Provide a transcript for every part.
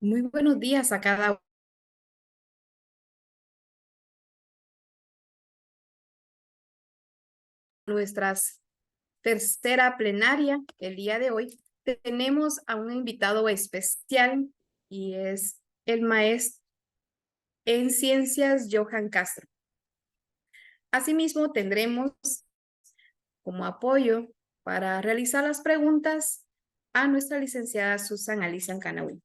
Muy buenos días a cada nuestras tercera plenaria. El día de hoy tenemos a un invitado especial y es el maestro en ciencias Johan Castro. Asimismo, tendremos como apoyo para realizar las preguntas a nuestra licenciada Susan Alicia Canaui.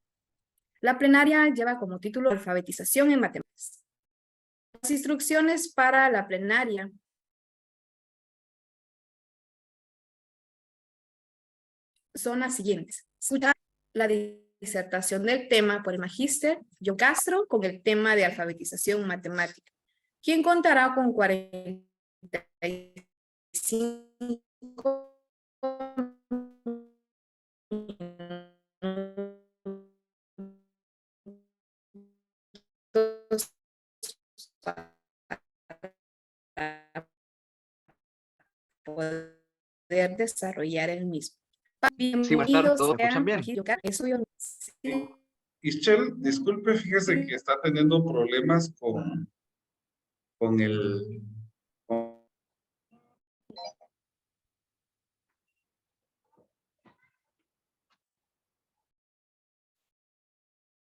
La plenaria lleva como título Alfabetización en Matemáticas. Las instrucciones para la plenaria son las siguientes. Escuchar la disertación del tema por el magíster John Castro con el tema de alfabetización matemática, quien contará con 45 minutos para poder desarrollar el mismo. Sí, buenas tardes, Bienvenidos ¿todos me escuchan sean, bien? Ischel, disculpe, fíjese que está teniendo problemas con el... con-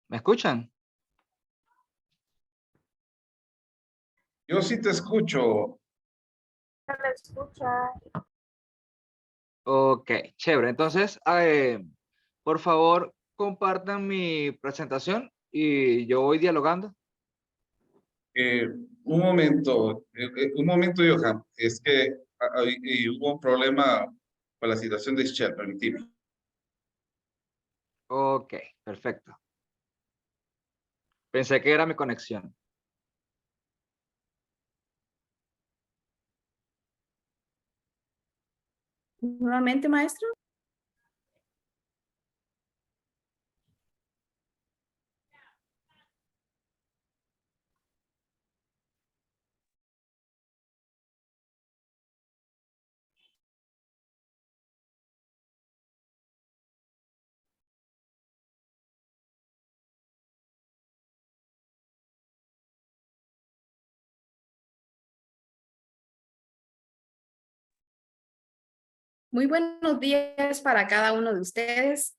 ¿Me escuchan? Yo sí te escucho. Ok, chévere. Entonces, por favor, compartan mi presentación y yo voy dialogando. Eh, un momento, Johan. Es que hubo un problema con la situación de Ischel, permíteme. Ok, perfecto. Pensé que era mi conexión. Nuevamente, maestro. Muy buenos días para cada uno de ustedes.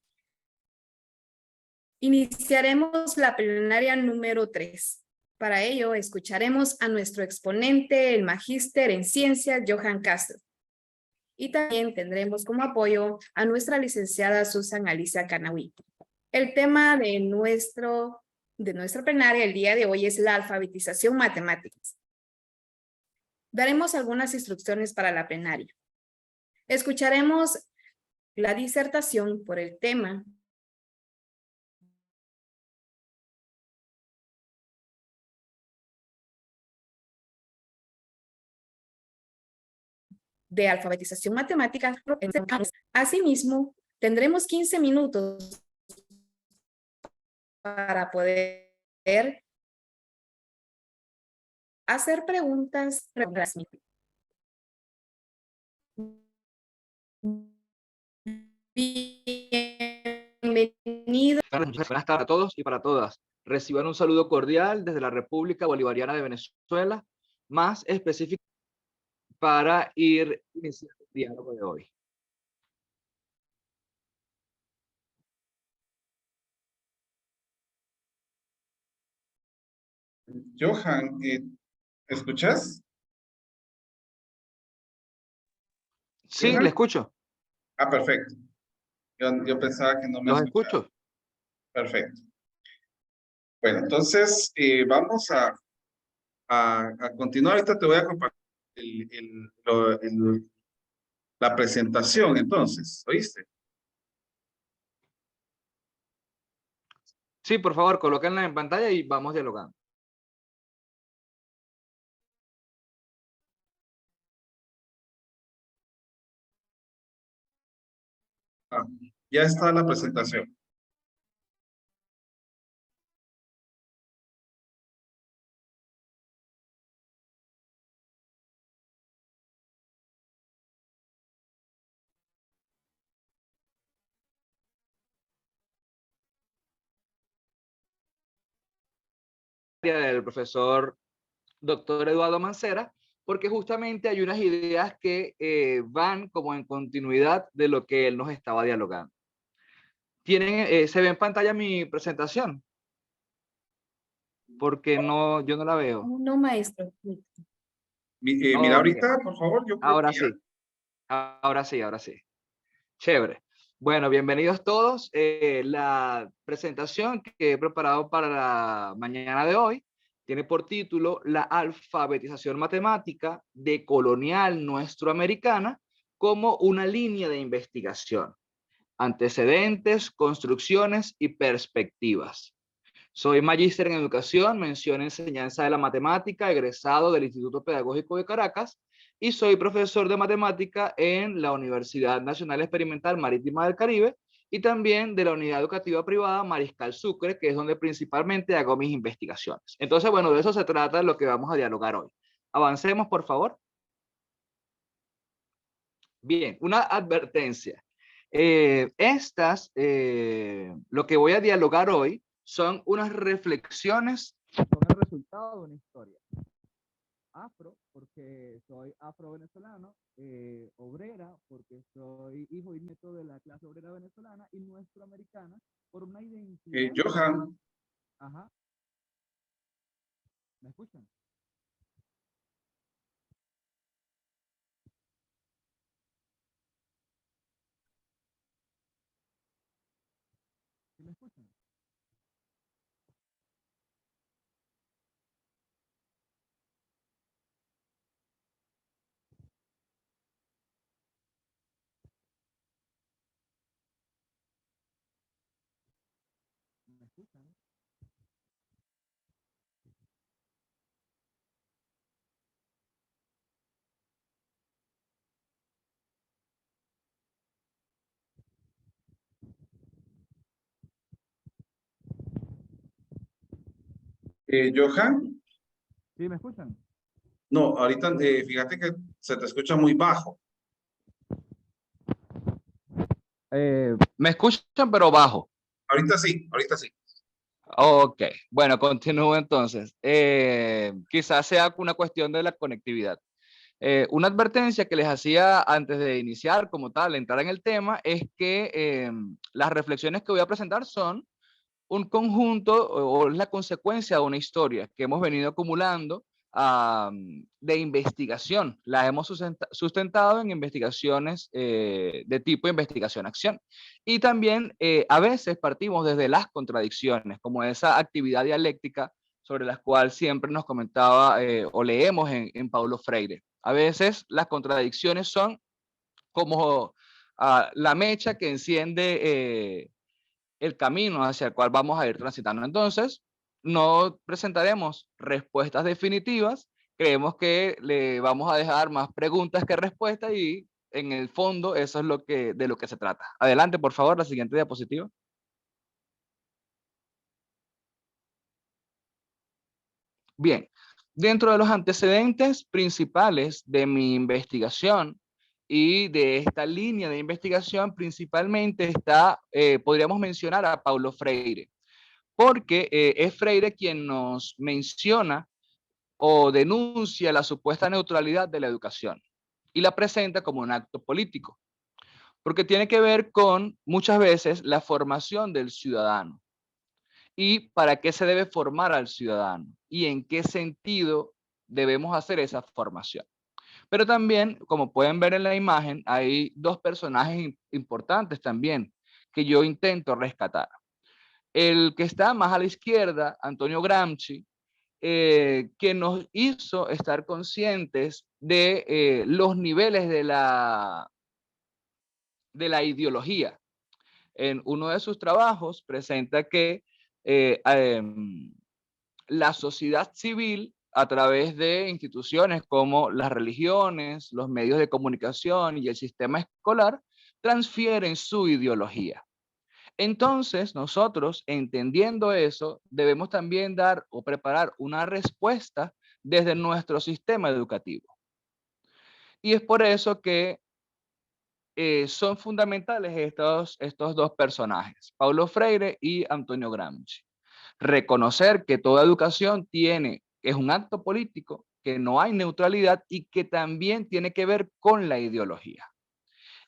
Iniciaremos la plenaria número 3. Para ello, escucharemos a nuestro exponente, el magíster en ciencias, Johan Castro. Y también tendremos como apoyo a nuestra licenciada Susan Alicia Canaui. El tema de nuestra plenaria el día de hoy es la alfabetización matemáticas. Daremos algunas instrucciones para la plenaria. Escucharemos la disertación por el tema de alfabetización matemática. Asimismo, tendremos 15 minutos para poder hacer preguntas. Bienvenido. Buenas tardes a todos y para todas. Reciban un saludo cordial desde la República Bolivariana de Venezuela, más específico para ir iniciando el diálogo de hoy. Johan, ¿escuchas? Sí, le Johan. escucho. Ah, perfecto. Yo pensaba que no me Los escuchaba. escucho. Perfecto. Bueno, entonces vamos a continuar. Ahorita te voy a compartir la presentación, entonces, ¿oíste? Sí, por favor, colóquenla en pantalla y vamos dialogando. Ah, ya está la presentación. del profesor doctor Eduardo Mancera, porque justamente hay unas ideas que van como en continuidad de lo que él nos estaba dialogando. ¿Se ve en pantalla mi presentación? Porque no, yo no la veo. No, maestro. Mira Ok, ahorita, por favor, yo creo ahora que ya. sí, ahora sí, ahora sí. Chévere. Bueno, bienvenidos todos. La presentación que he preparado para la mañana de hoy tiene por título La alfabetización matemática de colonial nuestroamericana como una línea de investigación, antecedentes, construcciones y perspectivas. Soy magíster en educación, mención enseñanza de la matemática, egresado del Instituto Pedagógico de Caracas, y soy profesor de matemática en la Universidad Nacional Experimental Marítima del Caribe y también de la unidad educativa privada Mariscal Sucre, que es donde principalmente hago mis investigaciones. Entonces, bueno, de eso se trata lo que vamos a dialogar hoy. Avancemos, por favor. Bien, una advertencia. Lo que voy a dialogar hoy son unas reflexiones con el resultado de una historia. Afro, porque soy afro-venezolano, obrera, porque soy hijo y nieto de la clase obrera venezolana, y nuestroamericana, por una identidad. Johan, Ajá. ¿Me escuchan? ¿Sí me escuchan? ¿Me escuchan? Johan, ¿Sí me escuchan? no, ahorita fíjate que se te escucha muy bajo. Me escuchan, pero bajo. Ahorita sí, ahorita sí. Ok, bueno, continúo entonces. Quizás sea una cuestión de la conectividad. Una advertencia que les hacía antes de iniciar como tal, entrar en el tema, es que las reflexiones que voy a presentar son un conjunto o es la consecuencia de una historia que hemos venido acumulando de investigación. Las hemos sustentado en investigaciones de tipo investigación-acción. Y también a veces partimos desde las contradicciones, como esa actividad dialéctica sobre la cual siempre nos comentaba o leemos en Paulo Freire. A veces las contradicciones son como la mecha que enciende el camino hacia el cual vamos a ir transitando. Entonces, no presentaremos respuestas definitivas, creemos que le vamos a dejar más preguntas que respuestas y en el fondo eso es de lo que se trata. Adelante, por favor, la siguiente diapositiva. Bien, dentro de los antecedentes principales de mi investigación y de esta línea de investigación, principalmente podríamos mencionar a Paulo Freire, porque es Freire quien nos menciona o denuncia la supuesta neutralidad de la educación y la presenta como un acto político, porque tiene que ver con muchas veces la formación del ciudadano y para qué se debe formar al ciudadano y en qué sentido debemos hacer esa formación. Pero también, como pueden ver en la imagen, hay dos personajes importantes también que yo intento rescatar. El que está más a la izquierda, Antonio Gramsci, que nos hizo estar conscientes de los niveles de la ideología. En uno de sus trabajos presenta que la sociedad civil, a través de instituciones como las religiones, los medios de comunicación y el sistema escolar, transfieren su ideología. Entonces, nosotros, entendiendo eso, debemos también dar o preparar una respuesta desde nuestro sistema educativo. Y es por eso que son fundamentales estos dos personajes, Paulo Freire y Antonio Gramsci. reconocer que toda educación es un acto político, que no hay neutralidad y que también tiene que ver con la ideología.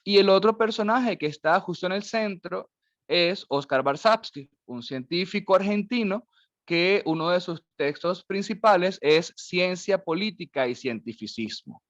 Y el otro personaje que está justo en el centro es Oscar Barsavsky, un científico argentino que uno de sus textos principales es Ciencia, Política y Cientificismo.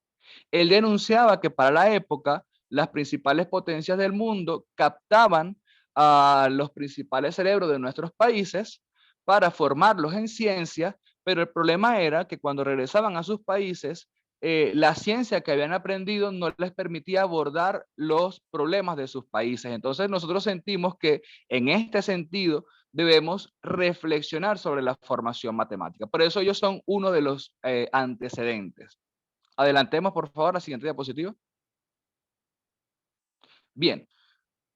Él denunciaba que para la época las principales potencias del mundo captaban a los principales cerebros de nuestros países para formarlos en ciencia, pero el problema era que cuando regresaban a sus países, la ciencia que habían aprendido no les permitía abordar los problemas de sus países. Entonces nosotros sentimos que en este sentido debemos reflexionar sobre la formación matemática. Por eso ellos son uno de los antecedentes. Adelantemos, por favor, la siguiente diapositiva. Bien,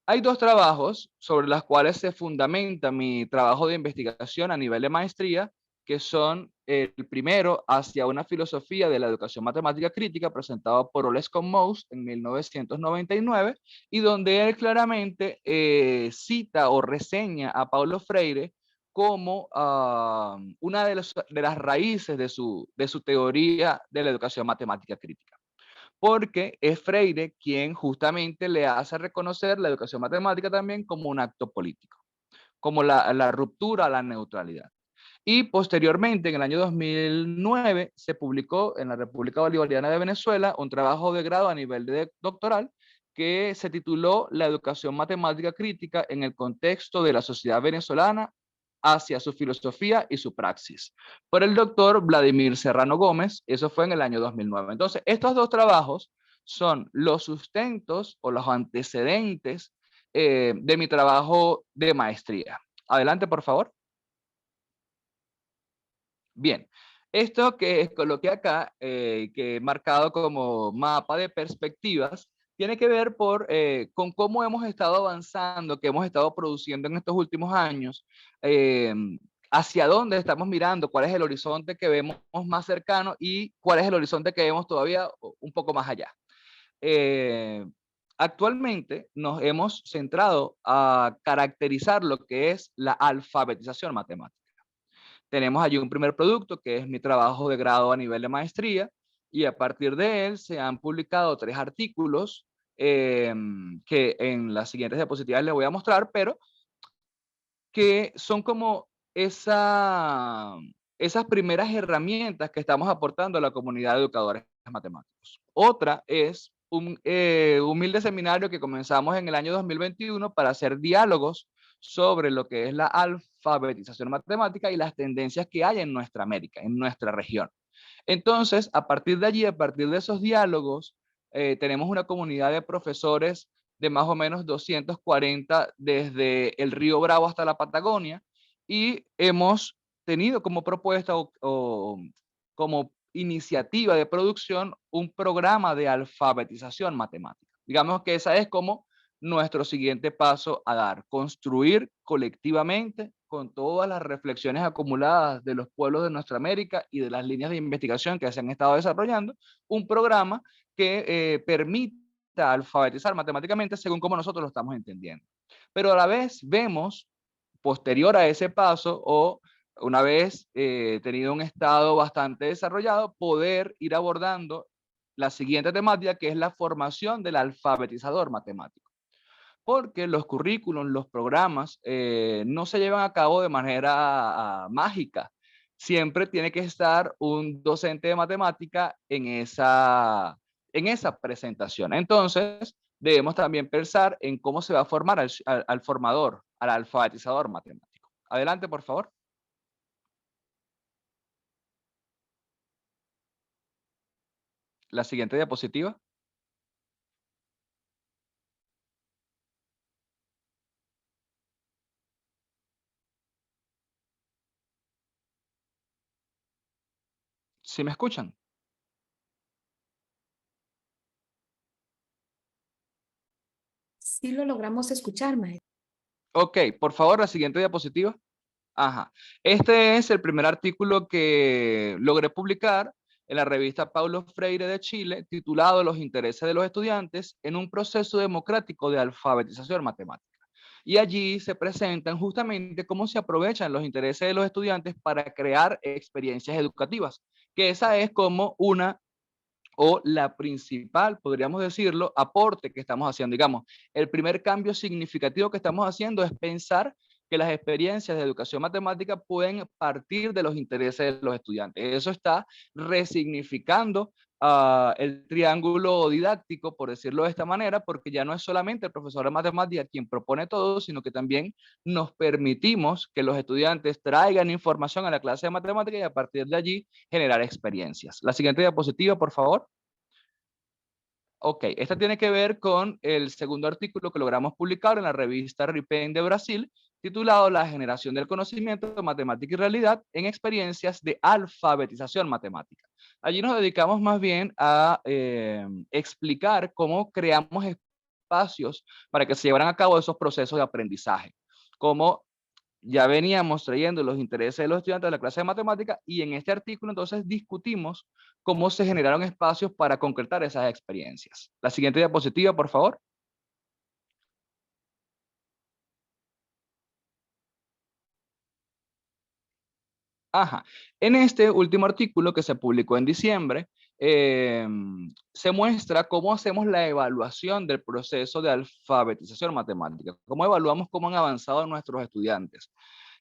hay dos trabajos sobre los cuales se fundamenta mi trabajo de investigación a nivel de maestría, que son el primero, Hacia una filosofía de la educación matemática crítica, presentado por Olescom Mous en 1999, y donde él claramente cita o reseña a Paulo Freire como una de las raíces de su teoría de la educación matemática crítica, porque es Freire quien justamente le hace reconocer la educación matemática también como un acto político, como la ruptura a la neutralidad. Y posteriormente, en el año 2009, se publicó en la República Bolivariana de Venezuela un trabajo de grado a nivel de doctoral que se tituló La educación matemática crítica en el contexto de la sociedad venezolana hacia su filosofía y su praxis, por el doctor Vladimir Serrano Gómez. Eso fue en el año 2009. Entonces, estos dos trabajos son los sustentos o los antecedentes de mi trabajo de maestría. Adelante, por favor. Bien, esto que coloqué acá, que he marcado como mapa de perspectivas, tiene que ver con cómo hemos estado avanzando, que hemos estado produciendo en estos últimos años, eh, hacia dónde estamos mirando, cuál es el horizonte que vemos más cercano y cuál es el horizonte que vemos todavía un poco más allá. Eh, Actualmente nos hemos centrado a caracterizar lo que es la alfabetización matemática. Tenemos allí un primer producto que es mi trabajo de grado a nivel de maestría, y a partir de él se han publicado 3 artículos que en las siguientes diapositivas les voy a mostrar, pero que son como esas primeras herramientas que estamos aportando a la comunidad de educadores matemáticos. Otra es un humilde seminario que comenzamos en el año 2021 para hacer diálogos sobre lo que es la alfabetización matemática y las tendencias que hay en nuestra América, en nuestra región. Entonces, a partir de allí, a partir de esos diálogos, tenemos una comunidad de profesores de más o menos 240 desde el Río Bravo hasta la Patagonia, y hemos tenido como propuesta o como iniciativa de producción un programa de alfabetización matemática. Digamos que esa es como nuestro siguiente paso a dar, construir colectivamente con todas las reflexiones acumuladas de los pueblos de nuestra América y de las líneas de investigación que se han estado desarrollando, un programa que permita alfabetizar matemáticamente según como nosotros lo estamos entendiendo. Pero a la vez vemos, posterior a ese paso, o una vez tenido un estado bastante desarrollado, poder ir abordando la siguiente temática, que es la formación del alfabetizador matemático. Porque los currículums, los programas, no se llevan a cabo de manera mágica. Siempre tiene que estar un docente de matemática en esa presentación. Entonces, debemos también pensar en cómo se va a formar al formador, al alfabetizador matemático. Adelante, por favor. La siguiente diapositiva. ¿Sí me escuchan? Sí lo logramos escuchar, maestro. Ok, por favor, la siguiente diapositiva. Ajá. Este es el primer artículo que logré publicar en la revista Paulo Freire de Chile, titulado Los intereses de los estudiantes en un proceso democrático de alfabetización matemática. Y allí se presentan justamente cómo se aprovechan los intereses de los estudiantes para crear experiencias educativas, que esa es como una o la principal, podríamos decirlo, aporte que estamos haciendo. Digamos, el primer cambio significativo que estamos haciendo es pensar que las experiencias de educación matemática pueden partir de los intereses de los estudiantes. Eso está resignificando el triángulo didáctico, por decirlo de esta manera, porque ya no es solamente el profesor de matemática quien propone todo, sino que también nos permitimos que los estudiantes traigan información a la clase de matemática y a partir de allí generar experiencias. La siguiente diapositiva, por favor. Ok, esta tiene que ver con el segundo artículo que logramos publicar en la revista RIPEN de Brasil, titulado La generación del conocimiento de matemática y realidad en experiencias de alfabetización matemática. Allí nos dedicamos más bien a explicar cómo creamos espacios para que se llevaran a cabo esos procesos de aprendizaje, cómo ya veníamos trayendo los intereses de los estudiantes de la clase de matemática y en este artículo entonces discutimos cómo se generaron espacios para concretar esas experiencias. La siguiente diapositiva, por favor. Ajá. En este último artículo que se publicó en diciembre, se muestra cómo hacemos la evaluación del proceso de alfabetización matemática, cómo evaluamos cómo han avanzado nuestros estudiantes.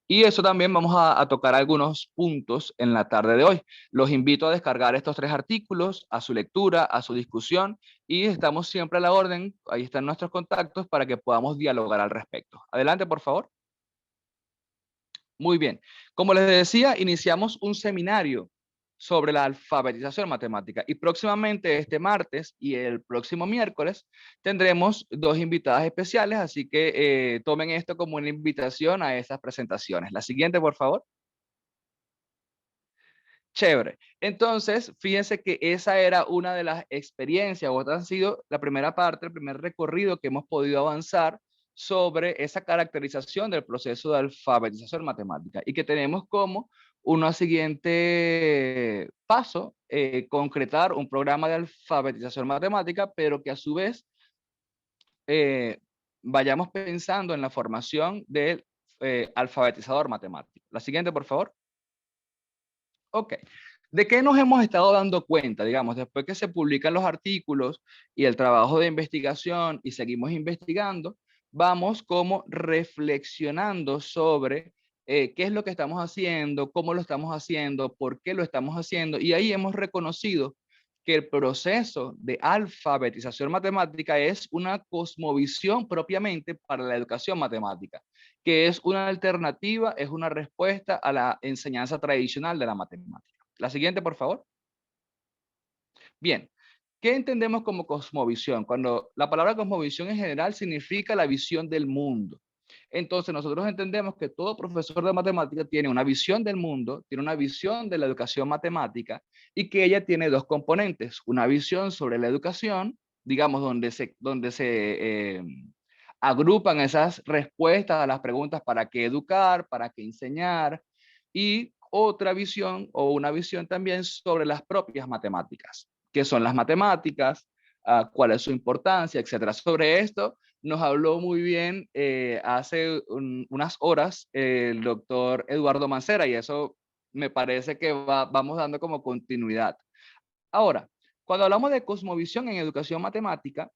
Y eso también vamos a tocar algunos puntos en la tarde de hoy. Los invito a descargar estos 3 artículos, a su lectura, a su discusión, y estamos siempre a la orden, ahí están nuestros contactos para que podamos dialogar al respecto. Adelante, por favor. Muy bien. Como les decía, iniciamos un seminario sobre la alfabetización matemática y próximamente este martes y el próximo miércoles tendremos 2 invitadas especiales, así que tomen esto como una invitación a esas presentaciones. La siguiente, por favor. Chévere. Entonces, fíjense que esa era una de las experiencias, o esta ha sido la primera parte, el primer recorrido que hemos podido avanzar sobre esa caracterización del proceso de alfabetización matemática y que tenemos como un siguiente paso, concretar un programa de alfabetización matemática, pero que a su vez vayamos pensando en la formación del alfabetizador matemático. La siguiente, por favor. Ok. ¿De qué nos hemos estado dando cuenta? Digamos, después que se publican los artículos y el trabajo de investigación y seguimos investigando, vamos como reflexionando sobre qué es lo que estamos haciendo, cómo lo estamos haciendo, por qué lo estamos haciendo. Y ahí hemos reconocido que el proceso de alfabetización matemática es una cosmovisión propiamente para la educación matemática, que es una alternativa, es una respuesta a la enseñanza tradicional de la matemática. La siguiente, por favor. Bien, ¿qué entendemos como cosmovisión? Cuando la palabra cosmovisión en general significa la visión del mundo. Entonces nosotros entendemos que todo profesor de matemática tiene una visión del mundo, tiene una visión de la educación matemática y que ella tiene 2 componentes, una visión sobre la educación, digamos, donde se agrupan esas respuestas a las preguntas para qué educar, para qué enseñar, y otra visión o una visión también sobre las propias matemáticas, qué son las matemáticas, cuál es su importancia, etcétera. Sobre esto nos habló muy bien hace unas horas el doctor Eduardo Mancera y eso me parece que vamos dando como continuidad. Ahora, cuando hablamos de cosmovisión en educación matemática,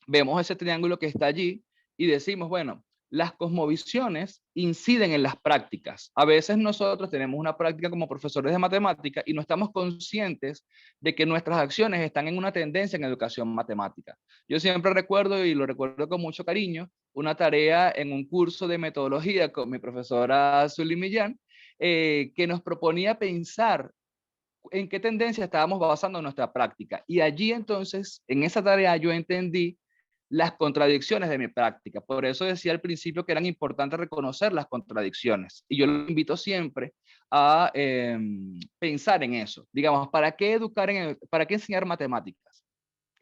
vemos ese triángulo que está allí y decimos, bueno, las cosmovisiones inciden en las prácticas. A veces nosotros tenemos una práctica como profesores de matemática y no estamos conscientes de que nuestras acciones están en una tendencia en educación matemática. Yo siempre recuerdo, y lo recuerdo con mucho cariño, una tarea en un curso de metodología con mi profesora Zully Millán, que nos proponía pensar en qué tendencia estábamos basando nuestra práctica. Y allí entonces, en esa tarea yo entendí las contradicciones de mi práctica. Por eso decía al principio que eran importantes reconocer las contradicciones. Y yo lo invito siempre a pensar en eso. Digamos, ¿para qué educar, para qué enseñar matemáticas?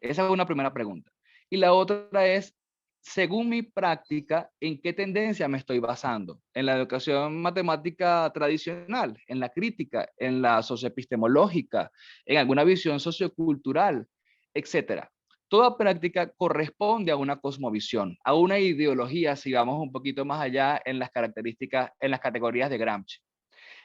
Esa es una primera pregunta. Y la otra es, según mi práctica, ¿en qué tendencia me estoy basando? ¿En la educación matemática tradicional, en la crítica, en la socioepistemológica, en alguna visión sociocultural, etcétera? Toda práctica corresponde a una cosmovisión, a una ideología, si vamos un poquito más allá en las características, en las categorías de Gramsci.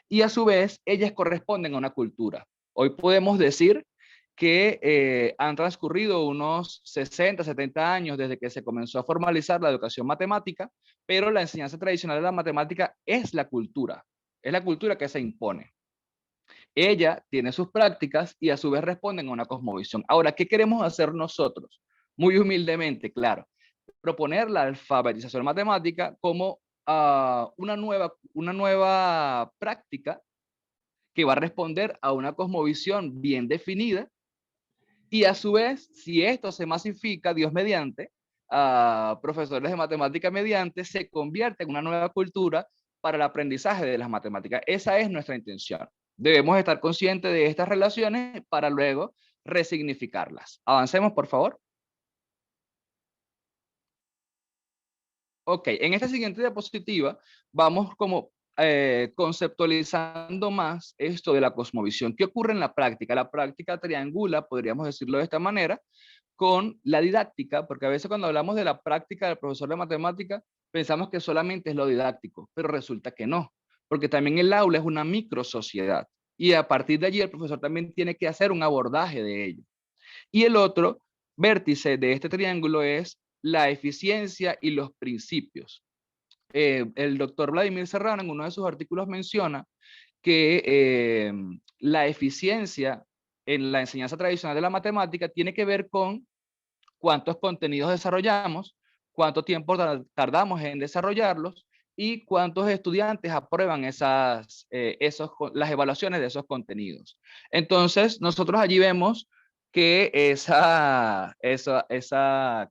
Y a su vez, ellas corresponden a una cultura. Hoy podemos decir que han transcurrido unos 60, 70 años desde que se comenzó a formalizar la educación matemática, pero la enseñanza tradicional de la matemática es la cultura que se impone. Ella tiene sus prácticas y a su vez responden a una cosmovisión. Ahora, ¿qué queremos hacer nosotros? Muy humildemente, claro, proponer la alfabetización matemática como una nueva práctica que va a responder a una cosmovisión bien definida y a su vez, si esto se masifica, Dios mediante, a profesores de matemática mediante, se convierte en una nueva cultura para el aprendizaje de las matemáticas. Esa es nuestra intención. Debemos estar conscientes de estas relaciones para luego resignificarlas. Avancemos, por favor. Ok, en esta siguiente diapositiva vamos como conceptualizando más esto de la cosmovisión. ¿Qué ocurre en la práctica? La práctica triangula, podríamos decirlo de esta manera, con la didáctica, porque a veces cuando hablamos de la práctica del profesor de matemática, pensamos que solamente es lo didáctico, pero resulta que no, porque también el aula es una microsociedad y a partir de allí el profesor también tiene que hacer un abordaje de ello. Y el otro vértice de este triángulo es la eficiencia y los principios. El doctor Vladimir Serrano en uno de sus artículos menciona que la eficiencia en la enseñanza tradicional de la matemática tiene que ver con cuántos contenidos desarrollamos, cuánto tiempo tardamos en desarrollarlos y cuántos estudiantes aprueban las evaluaciones de esos contenidos. Entonces, nosotros allí vemos que esa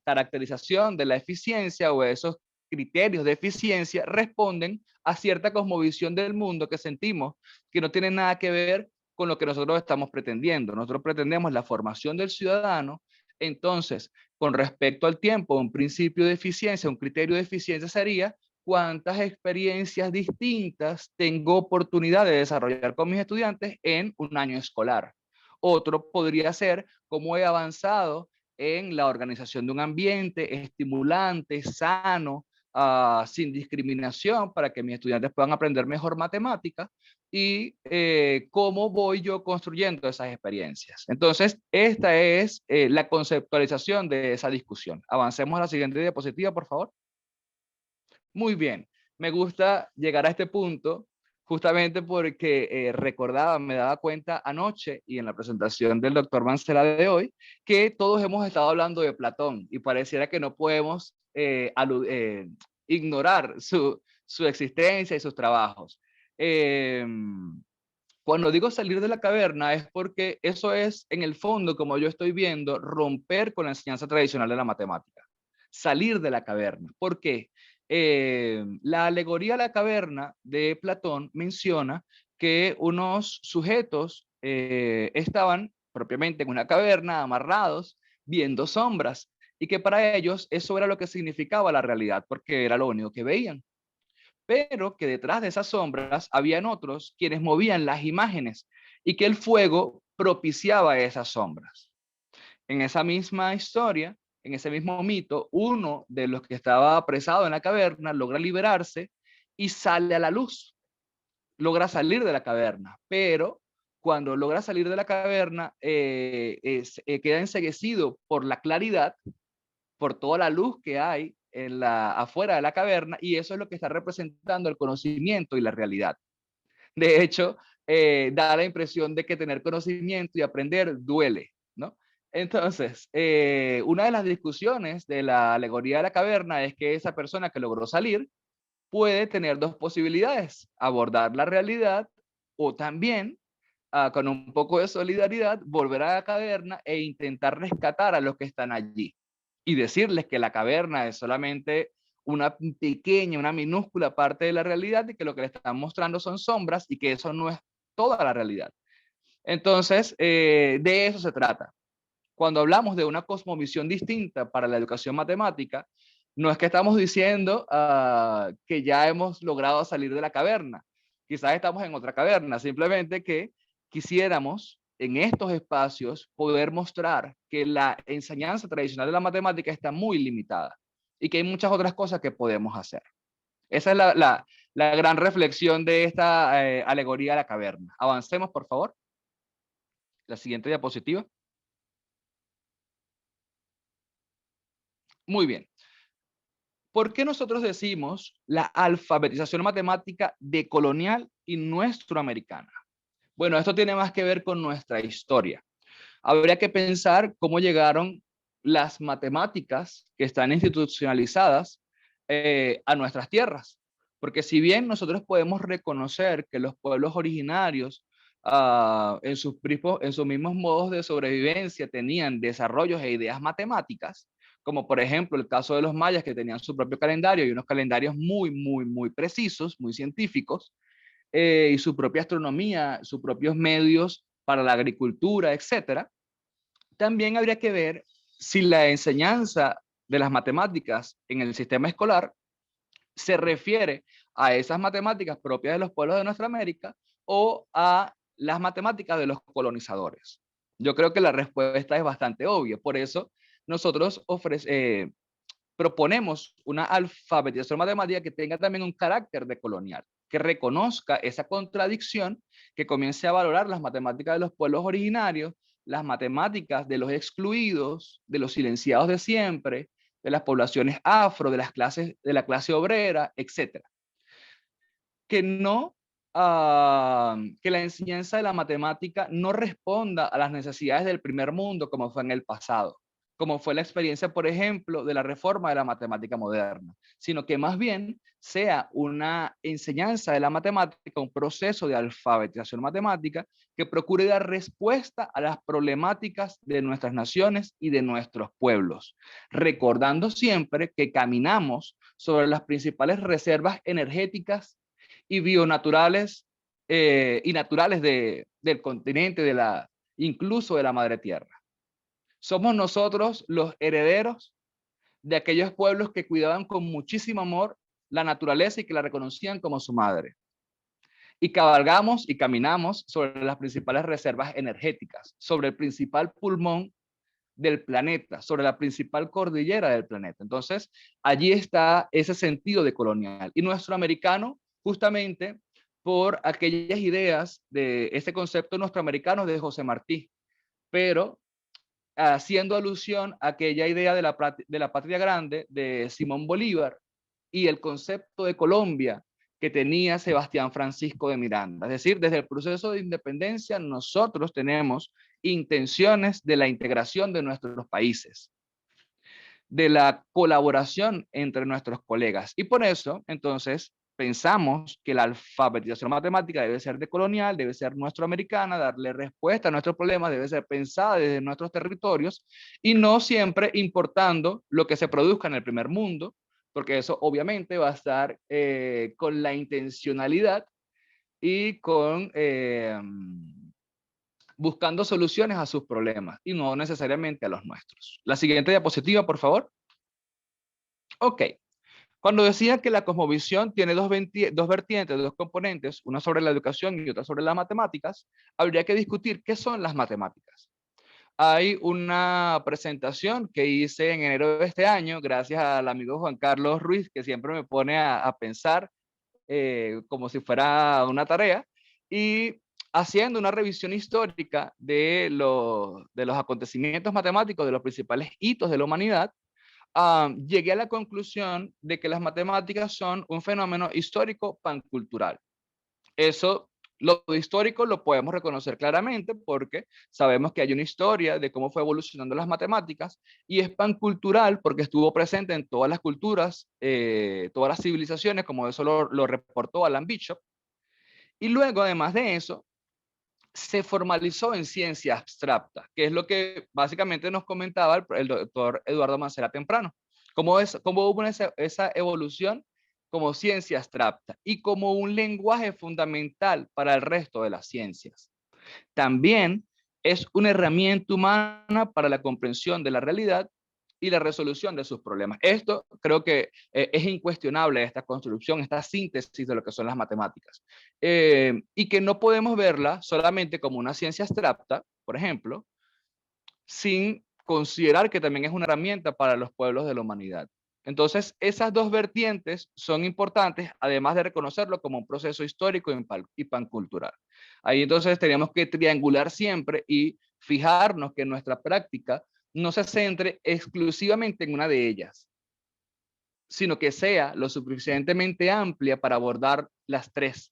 caracterización de la eficiencia o esos criterios de eficiencia responden a cierta cosmovisión del mundo que sentimos que no tiene nada que ver con lo que nosotros estamos pretendiendo. Nosotros pretendemos la formación del ciudadano. Entonces, con respecto al tiempo, un principio de eficiencia, un criterio de eficiencia sería cuántas experiencias distintas tengo oportunidad de desarrollar con mis estudiantes en un año escolar. Otro podría ser cómo he avanzado en la organización de un ambiente estimulante, sano, sin discriminación, para que mis estudiantes puedan aprender mejor matemáticas y cómo voy yo construyendo esas experiencias. Entonces, esta es la conceptualización de esa discusión. Avancemos a la siguiente diapositiva, por favor. Muy bien, me gusta llegar a este punto justamente porque me daba cuenta anoche y en la presentación del doctor Mancera de hoy, que todos hemos estado hablando de Platón y pareciera que no podemos ignorar su existencia y sus trabajos. Cuando digo salir de la caverna es porque eso es, en el fondo, como yo estoy viendo, romper con la enseñanza tradicional de la matemática. Salir de la caverna. ¿Por qué? La alegoría a la caverna de Platón menciona que unos sujetos estaban propiamente en una caverna, amarrados, viendo sombras, y que para ellos eso era lo que significaba la realidad, porque era lo único que veían, pero que detrás de esas sombras habían otros quienes movían las imágenes y que el fuego propiciaba esas sombras. En esa misma historia, en ese mismo mito, uno de los que estaba apresado en la caverna logra liberarse y sale a la luz, logra salir de la caverna, pero cuando logra salir de la caverna queda enceguecido por la claridad, por toda la luz que hay afuera de la caverna, y eso es lo que está representando el conocimiento y la realidad. De hecho, da la impresión de que tener conocimiento y aprender duele, ¿no? Entonces, una de las discusiones de la alegoría de la caverna es que esa persona que logró salir puede tener dos posibilidades: abordar la realidad o también, con un poco de solidaridad, volver a la caverna e intentar rescatar a los que están allí y decirles que la caverna es solamente una pequeña, una minúscula parte de la realidad y que lo que le están mostrando son sombras y que eso no es toda la realidad. Entonces, de eso se trata. Cuando hablamos de una cosmovisión distinta para la educación matemática, no es que estamos diciendo que ya hemos logrado salir de la caverna. Quizás estamos en otra caverna, simplemente que quisiéramos en estos espacios poder mostrar que la enseñanza tradicional de la matemática está muy limitada y que hay muchas otras cosas que podemos hacer. Esa es la gran reflexión de esta alegoría de la caverna. Avancemos, por favor. La siguiente diapositiva. Muy bien. ¿Por qué nosotros decimos la alfabetización matemática decolonial y nuestroamericana? Bueno, esto tiene más que ver con nuestra historia. Habría que pensar cómo llegaron las matemáticas que están institucionalizadas a nuestras tierras. Porque si bien nosotros podemos reconocer que los pueblos originarios en sus mismos modos de sobrevivencia tenían desarrollos e ideas matemáticas, como por ejemplo el caso de los mayas que tenían su propio calendario y unos calendarios muy precisos, muy científicos, y su propia astronomía, sus propios medios para la agricultura, etcétera. También habría que ver si la enseñanza de las matemáticas en el sistema escolar se refiere a esas matemáticas propias de los pueblos de nuestra América o a las matemáticas de los colonizadores. Yo creo que la respuesta es bastante obvia. Por eso nosotros proponemos una alfabetización matemática que tenga también un carácter de colonial, que reconozca esa contradicción, que comience a valorar las matemáticas de los pueblos originarios, las matemáticas de los excluidos, de los silenciados de siempre, de las poblaciones afro, de la clase obrera, etc. Que no, que la enseñanza de la matemática no responda a las necesidades del primer mundo como fue en el pasado, como fue la experiencia, por ejemplo, de la reforma de la matemática moderna, sino que más bien sea una enseñanza de la matemática, un proceso de alfabetización matemática que procure dar respuesta a las problemáticas de nuestras naciones y de nuestros pueblos, recordando siempre que caminamos sobre las principales reservas energéticas y bionaturales y naturales del continente, incluso de la madre tierra. Somos nosotros los herederos de aquellos pueblos que cuidaban con muchísimo amor la naturaleza y que la reconocían como su madre. Y cabalgamos y caminamos sobre las principales reservas energéticas, sobre el principal pulmón del planeta, sobre la principal cordillera del planeta. Entonces, allí está ese sentido de colonial. Y nuestro americano, justamente por aquellas ideas de ese concepto nuestroamericano de José Martí, pero haciendo alusión a aquella idea de la patria grande de Simón Bolívar y el concepto de Colombia que tenía Sebastián Francisco de Miranda. Es decir, desde el proceso de independencia nosotros tenemos intenciones de la integración de nuestros países, de la colaboración entre nuestros colegas. Y por eso, entonces, pensamos que la alfabetización matemática debe ser decolonial, debe ser nuestroamericana, darle respuesta a nuestros problemas, debe ser pensada desde nuestros territorios y no siempre importando lo que se produzca en el primer mundo, porque eso obviamente va a estar con la intencionalidad y con buscando soluciones a sus problemas y no necesariamente a los nuestros. La siguiente diapositiva, por favor. Ok. Cuando decía que la cosmovisión tiene dos vertientes, dos componentes, una sobre la educación y otra sobre las matemáticas, habría que discutir qué son las matemáticas. Hay una presentación que hice en enero de este año, gracias al amigo Juan Carlos Ruiz, que siempre me pone a pensar como si fuera una tarea, y haciendo una revisión histórica de los acontecimientos matemáticos, de los principales hitos de la humanidad, llegué a la conclusión de que las matemáticas son un fenómeno histórico pancultural. Eso, lo histórico lo podemos reconocer claramente porque sabemos que hay una historia de cómo fue evolucionando las matemáticas y es pancultural porque estuvo presente en todas las culturas, todas las civilizaciones, como eso lo reportó Alan Bishop. Y luego, además de eso, se formalizó en ciencia abstracta, que es lo que básicamente nos comentaba el doctor Eduardo Mancera temprano. ¿Cómo hubo esa evolución como ciencia abstracta y como un lenguaje fundamental para el resto de las ciencias? También es una herramienta humana para la comprensión de la realidad y la resolución de sus problemas. Esto creo que es incuestionable, esta construcción, esta síntesis de lo que son las matemáticas. Y que no podemos verla solamente como una ciencia abstracta, por ejemplo, sin considerar que también es una herramienta para los pueblos de la humanidad. Entonces, esas dos vertientes son importantes, además de reconocerlo como un proceso histórico y pancultural. Ahí entonces tenemos que triangular siempre y fijarnos que nuestra práctica no se centre exclusivamente en una de ellas, sino que sea lo suficientemente amplia para abordar las tres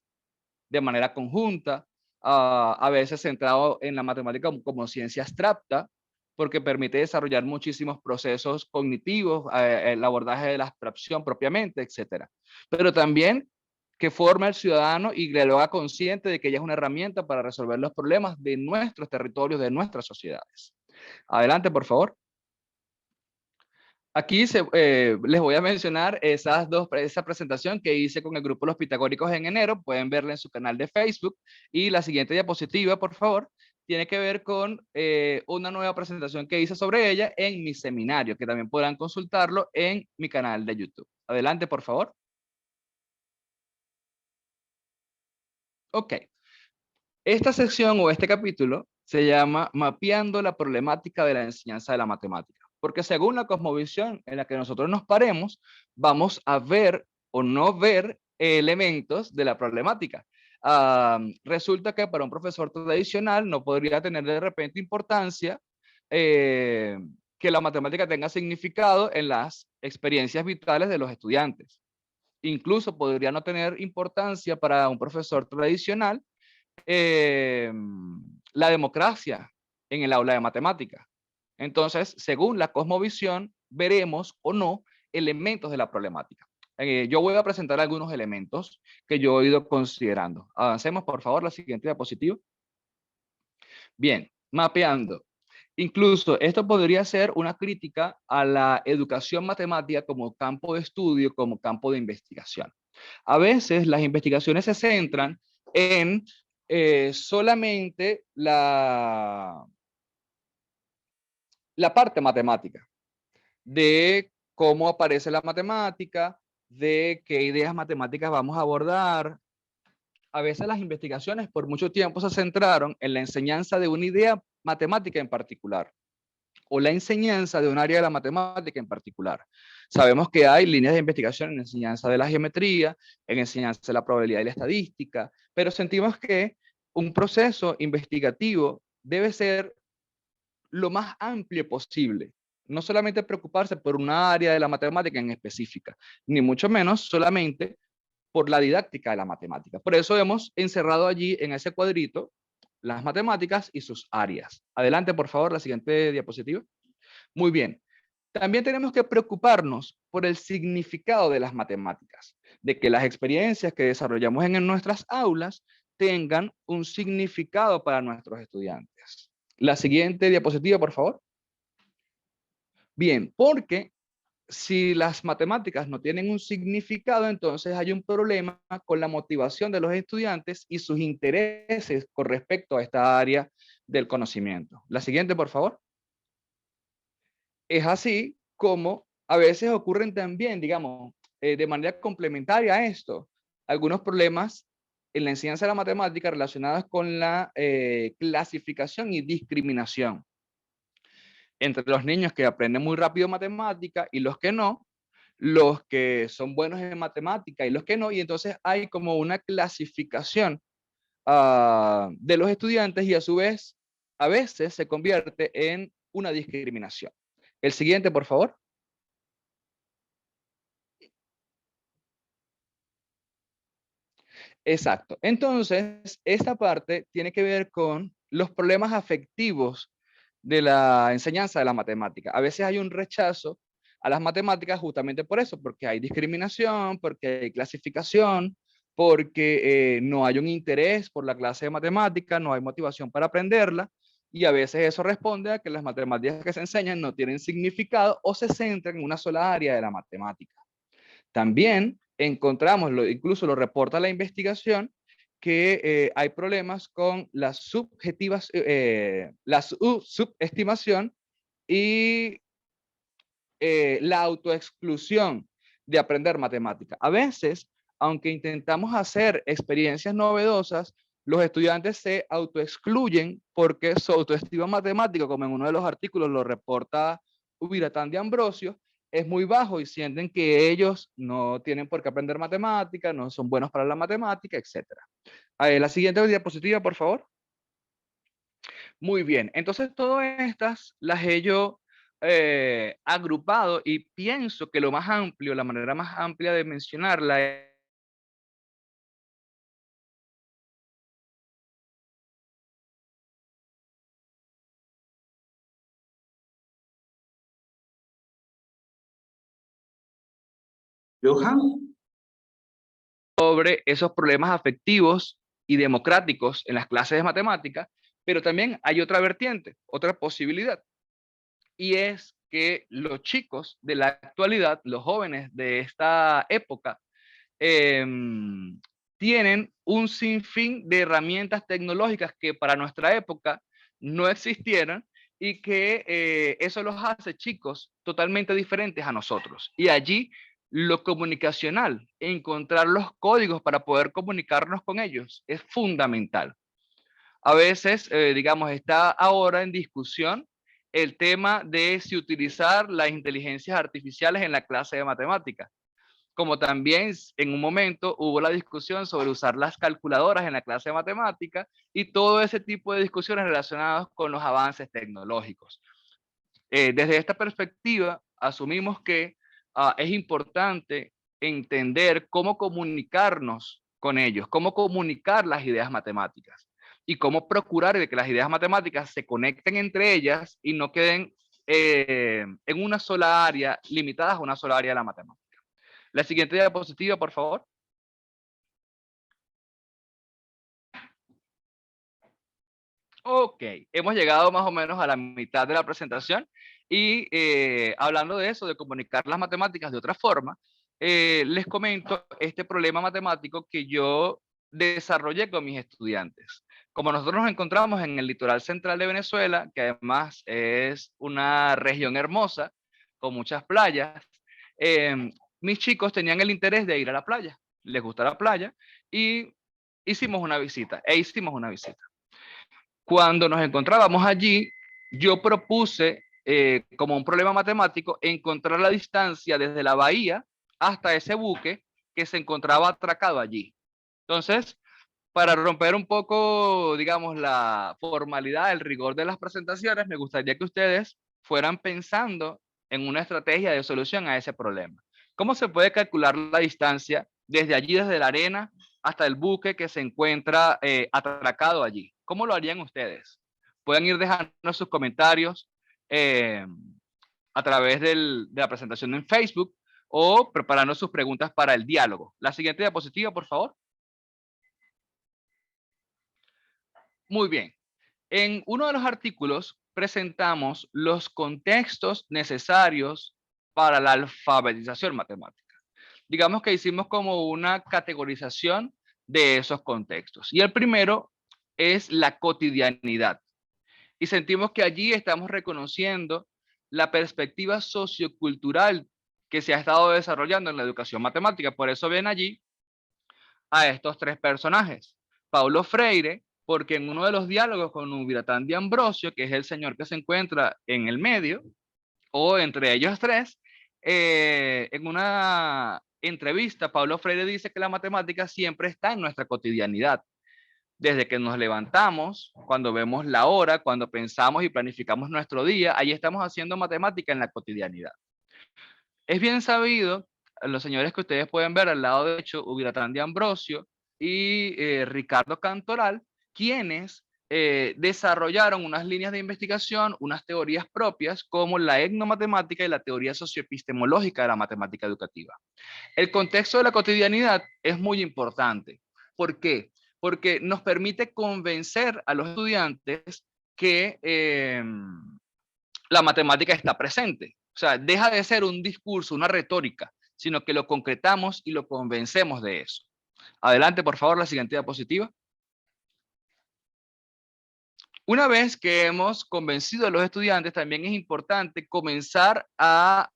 de manera conjunta, a veces centrado en la matemática como ciencia abstracta, porque permite desarrollar muchísimos procesos cognitivos, el abordaje de la abstracción propiamente, etcétera. Pero también que forme al ciudadano y le lo haga consciente de que ella es una herramienta para resolver los problemas de nuestros territorios, de nuestras sociedades. Adelante, por favor. Aquí les voy a mencionar esa presentación que hice con el grupo Los Pitagóricos en enero. Pueden verla en su canal de Facebook. Y la siguiente diapositiva, por favor, tiene que ver con una nueva presentación que hice sobre ella en mi seminario, que también podrán consultarlo en mi canal de YouTube. Adelante, por favor. Ok. Esta sección o este capítulo se llama Mapeando la problemática de la enseñanza de la matemática, porque según la cosmovisión en la que nosotros nos paremos, vamos a ver o no ver elementos de la problemática. Resulta que para un profesor tradicional no podría tener de repente importancia que la matemática tenga significado en las experiencias vitales de los estudiantes. Incluso podría no tener importancia para un profesor tradicional la democracia en el aula de matemáticas. Entonces, según la cosmovisión, veremos o no elementos de la problemática. Yo voy a presentar algunos elementos que yo he ido considerando. Avancemos, por favor, la siguiente diapositiva. Bien, mapeando. Incluso esto podría ser una crítica a la educación matemática como campo de estudio, como campo de investigación. A veces las investigaciones se centran en solamente la parte matemática, de cómo aparece la matemática, de qué ideas matemáticas vamos a abordar. A veces las investigaciones por mucho tiempo se centraron en la enseñanza de una idea matemática en particular, o la enseñanza de un área de la matemática en particular. Sabemos que hay líneas de investigación en enseñanza de la geometría, en enseñanza de la probabilidad y la estadística, pero sentimos que un proceso investigativo debe ser lo más amplio posible. No solamente preocuparse por una área de la matemática en específica, ni mucho menos solamente por la didáctica de la matemática. Por eso hemos encerrado allí en ese cuadrito las matemáticas y sus áreas. Adelante, por favor, la siguiente diapositiva. Muy bien. También tenemos que preocuparnos por el significado de las matemáticas, de que las experiencias que desarrollamos en nuestras aulas tengan un significado para nuestros estudiantes. La siguiente diapositiva, por favor. Bien, porque si las matemáticas no tienen un significado, entonces hay un problema con la motivación de los estudiantes y sus intereses con respecto a esta área del conocimiento. La siguiente, por favor. Es así como a veces ocurren también, digamos, de manera complementaria a esto, algunos problemas en la enseñanza de la matemática relacionados con la clasificación y discriminación entre los niños que aprenden muy rápido matemática y los que no, los que son buenos en matemática y los que no, y entonces hay como una clasificación de los estudiantes y a su vez, a veces se convierte en una discriminación. El siguiente, por favor. Exacto. Entonces, esta parte tiene que ver con los problemas afectivos de la enseñanza de la matemática. A veces hay un rechazo a las matemáticas justamente por eso, porque hay discriminación, porque hay clasificación, porque no hay un interés por la clase de matemática, no hay motivación para aprenderla, y a veces eso responde a que las matemáticas que se enseñan no tienen significado o se centran en una sola área de la matemática. También encontramos, incluso lo reporta la investigación, que hay problemas con la subestimación y la autoexclusión de aprender matemática. A veces, aunque intentamos hacer experiencias novedosas, los estudiantes se autoexcluyen porque su autoestima matemática, como en uno de los artículos lo reporta Ubiratán de Ambrosio, es muy bajo y sienten que ellos no tienen por qué aprender matemática, no son buenos para la matemática, etc. La siguiente diapositiva, por favor. Muy bien, entonces todas estas las he yo agrupado y pienso que lo más amplio, la manera más amplia de mencionarla es Johan, sobre esos problemas afectivos y democráticos en las clases de matemáticas, pero también hay otra vertiente, otra posibilidad, y es que los chicos de la actualidad, los jóvenes de esta época, tienen un sinfín de herramientas tecnológicas que para nuestra época no existieran y que eso los hace chicos totalmente diferentes a nosotros. Y allí lo comunicacional, encontrar los códigos para poder comunicarnos con ellos es fundamental. A veces, digamos, está ahora en discusión el tema de si utilizar las inteligencias artificiales en la clase de matemáticas, como también en un momento hubo la discusión sobre usar las calculadoras en la clase de matemática y todo ese tipo de discusiones relacionadas con los avances tecnológicos. Desde esta perspectiva, asumimos que es importante entender cómo comunicarnos con ellos, cómo comunicar las ideas matemáticas y cómo procurar de que las ideas matemáticas se conecten entre ellas y no queden en una sola área, limitadas a una sola área de la matemática. La siguiente diapositiva, por favor. Ok, hemos llegado más o menos a la mitad de la presentación y hablando de eso, de comunicar las matemáticas de otra forma, les comento este problema matemático que yo desarrollé con mis estudiantes. Como nosotros nos encontramos en el litoral central de Venezuela, que además es una región hermosa, con muchas playas, mis chicos tenían el interés de ir a la playa, les gusta la playa y hicimos una visita, Cuando nos encontrábamos allí, yo propuse como un problema matemático encontrar la distancia desde la bahía hasta ese buque que se encontraba atracado allí. Entonces, para romper un poco, digamos, la formalidad, el rigor de las presentaciones, me gustaría que ustedes fueran pensando en una estrategia de solución a ese problema. ¿Cómo se puede calcular la distancia desde allí, desde la arena, hasta el buque que se encuentra atracado allí? ¿Cómo lo harían ustedes? Pueden ir dejando sus comentarios a través de la presentación en Facebook o preparando sus preguntas para el diálogo. La siguiente diapositiva, por favor. Muy bien. En uno de los artículos presentamos los contextos necesarios para la alfabetización matemática. Digamos que hicimos como una categorización de esos contextos. Y el primero es la cotidianidad. Y sentimos que allí estamos reconociendo la perspectiva sociocultural que se ha estado desarrollando en la educación matemática. Por eso ven allí a estos tres personajes. Paulo Freire, porque en uno de los diálogos con Ubiratán de Ambrosio, que es el señor que se encuentra en el medio, o entre ellos tres, en una entrevista, Paulo Freire dice que la matemática siempre está en nuestra cotidianidad. Desde que nos levantamos, cuando vemos la hora, cuando pensamos y planificamos nuestro día, ahí estamos haciendo matemática en la cotidianidad. Es bien sabido, los señores que ustedes pueden ver al lado derecho, Ubiratán de Ambrosio y Ricardo Cantoral, quienes desarrollaron unas líneas de investigación, unas teorías propias, como la etnomatemática y la teoría socioepistemológica de la matemática educativa. El contexto de la cotidianidad es muy importante. ¿Por qué? Porque nos permite convencer a los estudiantes que la matemática está presente. O sea, deja de ser un discurso, una retórica, sino que lo concretamos y lo convencemos de eso. Adelante, por favor, la siguiente diapositiva. Una vez que hemos convencido a los estudiantes, también es importante comenzar a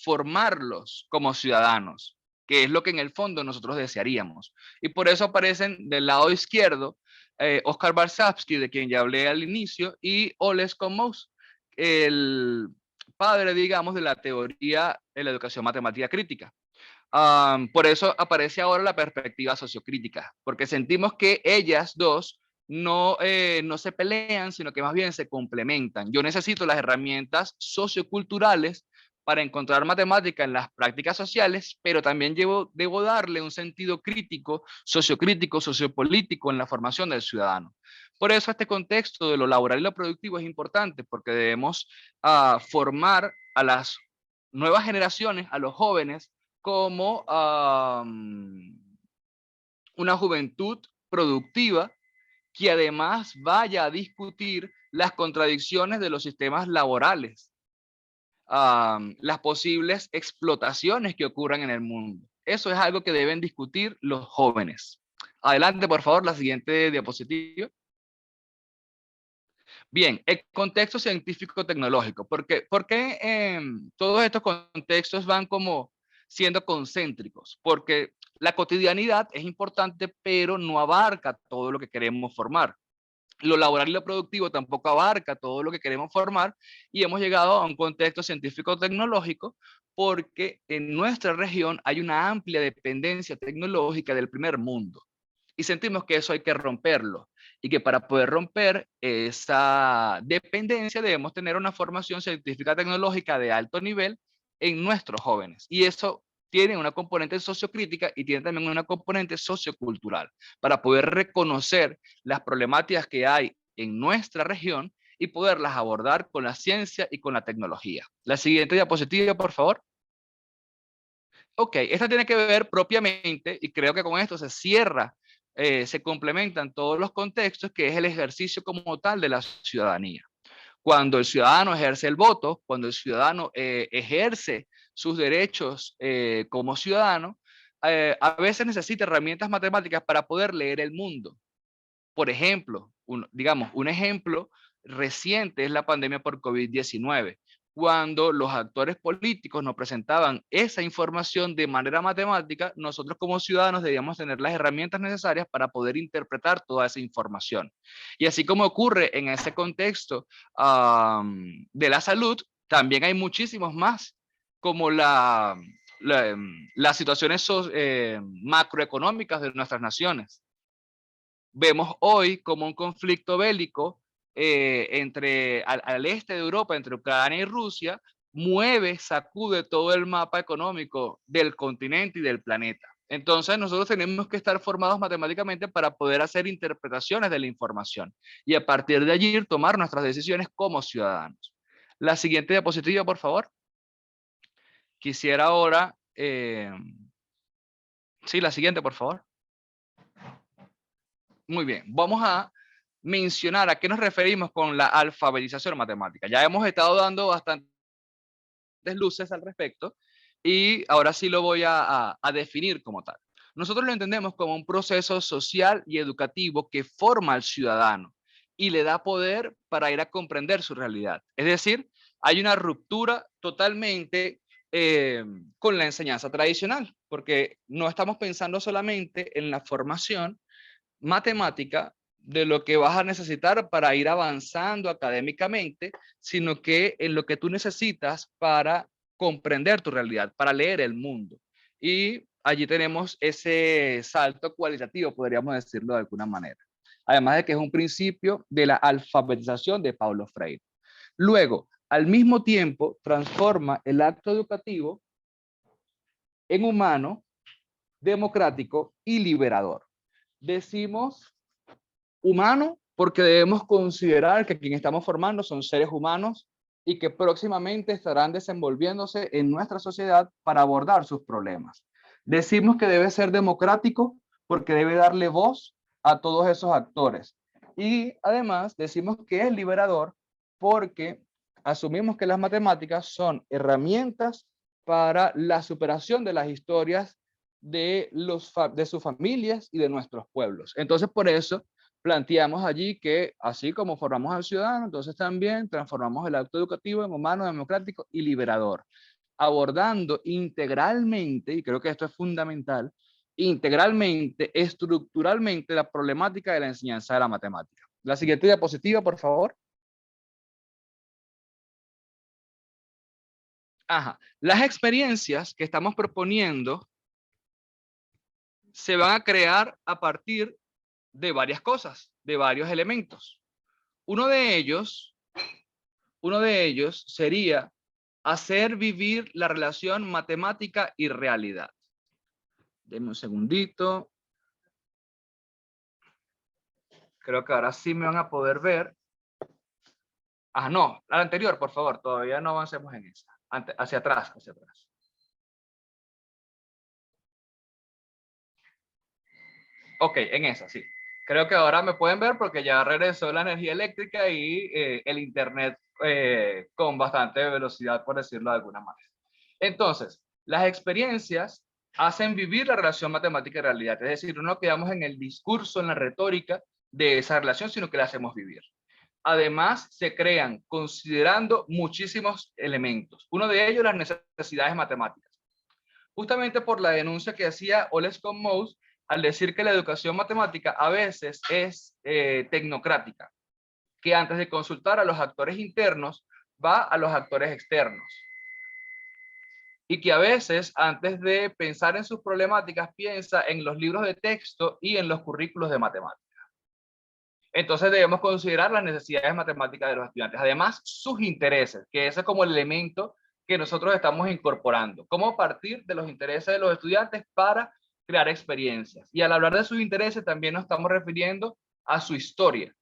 formarlos como ciudadanos, que es lo que en el fondo nosotros desearíamos. Y por eso aparecen del lado izquierdo Oscar Varsavsky, de quien ya hablé al inicio, y Oles Komos, el padre, digamos, de la teoría de la educación matemática crítica. Por eso aparece ahora la perspectiva sociocrítica, porque sentimos que ellas dos no se pelean, sino que más bien se complementan. Yo necesito las herramientas socioculturales para encontrar matemática en las prácticas sociales, pero también debo darle un sentido crítico, sociopolítico en la formación del ciudadano. Por eso este contexto de lo laboral y lo productivo es importante, porque debemos formar a las nuevas generaciones, a los jóvenes, como una juventud productiva que además vaya a discutir las contradicciones de los sistemas laborales, las posibles explotaciones que ocurran en el mundo. Eso es algo que deben discutir los jóvenes. Adelante, por favor, la siguiente diapositiva. Bien, el contexto científico-tecnológico. ¿Por qué todos estos contextos van como siendo concéntricos? Porque la cotidianidad es importante, pero no abarca todo lo que queremos formar. Lo laboral y lo productivo tampoco abarca todo lo que queremos formar, y hemos llegado a un contexto científico-tecnológico porque en nuestra región hay una amplia dependencia tecnológica del primer mundo. Y sentimos que eso hay que romperlo, y que para poder romper esa dependencia debemos tener una formación científica tecnológica de alto nivel en nuestros jóvenes. Y eso tiene una componente sociocrítica y tiene también una componente sociocultural, para poder reconocer las problemáticas que hay en nuestra región y poderlas abordar con la ciencia y con la tecnología. La siguiente diapositiva, por favor. Ok, esta tiene que ver propiamente, y creo que con esto se cierra, se complementan todos los contextos, que es el ejercicio como tal de la ciudadanía. Cuando el ciudadano ejerce el voto, cuando el ciudadano ejerce sus derechos como ciudadano, a veces necesita herramientas matemáticas para poder leer el mundo. Por ejemplo, digamos, un ejemplo reciente es la pandemia por COVID-19, cuando los actores políticos nos presentaban esa información de manera matemática. Nosotros como ciudadanos debíamos tener las herramientas necesarias para poder interpretar toda esa información. Y así como ocurre en ese contexto de la salud, también hay muchísimos más, como las situaciones macroeconómicas de nuestras naciones. Vemos hoy como un conflicto bélico al este de Europa, entre Ucrania y Rusia, sacude todo el mapa económico del continente y del planeta. Entonces nosotros tenemos que estar formados matemáticamente para poder hacer interpretaciones de la información y a partir de allí tomar nuestras decisiones como ciudadanos. La siguiente diapositiva, por favor. Quisiera ahora, sí, la siguiente, por favor. Muy bien, vamos a mencionar a qué nos referimos con la alfabetización matemática. Ya hemos estado dando bastantes luces al respecto y ahora sí lo voy a definir como tal. Nosotros lo entendemos como un proceso social y educativo que forma al ciudadano y le da poder para ir a comprender su realidad. Es decir, hay una ruptura totalmente con la enseñanza tradicional, porque no estamos pensando solamente en la formación matemática de lo que vas a necesitar para ir avanzando académicamente, sino que en lo que tú necesitas para comprender tu realidad, para leer el mundo. Y allí tenemos ese salto cualitativo, podríamos decirlo de alguna manera. Además de que es un principio de la alfabetización de Paulo Freire. Luego, al mismo tiempo, transforma el acto educativo en humano, democrático y liberador. Decimos humano porque debemos considerar que quien estamos formando son seres humanos y que próximamente estarán desenvolviéndose en nuestra sociedad para abordar sus problemas. Decimos que debe ser democrático porque debe darle voz a todos esos actores. Y además decimos que es liberador porque asumimos que las matemáticas son herramientas para la superación de las historias de sus familias y de nuestros pueblos. Entonces, por eso planteamos allí que así como formamos al ciudadano, entonces también transformamos el acto educativo en humano, democrático y liberador, abordando integralmente, y creo que esto es fundamental, integralmente, estructuralmente la problemática de la enseñanza de la matemática. La siguiente diapositiva, por favor. Ajá. Las experiencias que estamos proponiendo se van a crear a partir de varias cosas, de varios elementos. Uno de ellos sería hacer vivir la relación matemática y realidad. Denme un segundito. Creo que ahora sí me van a poder ver. Ah, no, la anterior, por favor, todavía no avancemos en esa. Hacia atrás, hacia atrás. Ok, en esa, sí. Creo que ahora me pueden ver porque ya regresó la energía eléctrica y el internet con bastante velocidad, por decirlo de alguna manera. Entonces, las experiencias hacen vivir la relación matemática y realidad. Es decir, no nos quedamos en el discurso, en la retórica de esa relación, sino que la hacemos vivir. Además, se crean considerando muchísimos elementos. Uno de ellos, las necesidades matemáticas. Justamente por la denuncia que hacía Ole Scott-Mouse al decir que la educación matemática a veces es tecnocrática, que antes de consultar a los actores internos, va a los actores externos. Y que a veces, antes de pensar en sus problemáticas, piensa en los libros de texto y en los currículos de matemáticas. Entonces debemos considerar las necesidades matemáticas de los estudiantes. Además, sus intereses, que ese es como el elemento que nosotros estamos incorporando. Cómo partir de los intereses de los estudiantes para crear experiencias. Y al hablar de sus intereses, también nos estamos refiriendo a su historia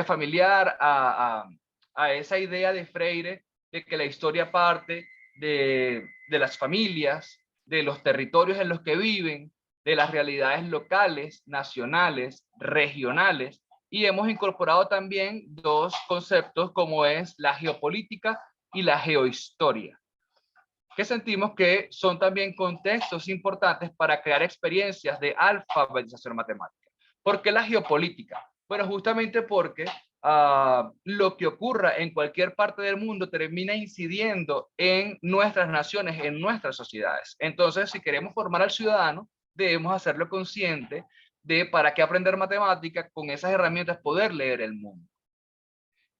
familiar, a esa idea de Freire de que la historia parte de las familias, de los territorios en los que viven, de las realidades locales, nacionales, regionales, y hemos incorporado también dos conceptos como es la geopolítica y la geohistoria, que sentimos que son también contextos importantes para crear experiencias de alfabetización matemática. ¿Por qué la geopolítica? Bueno, justamente porque lo que ocurra en cualquier parte del mundo termina incidiendo en nuestras naciones, en nuestras sociedades. Entonces, si queremos formar al ciudadano, debemos hacerlo consciente de para qué aprender matemática, con esas herramientas poder leer el mundo.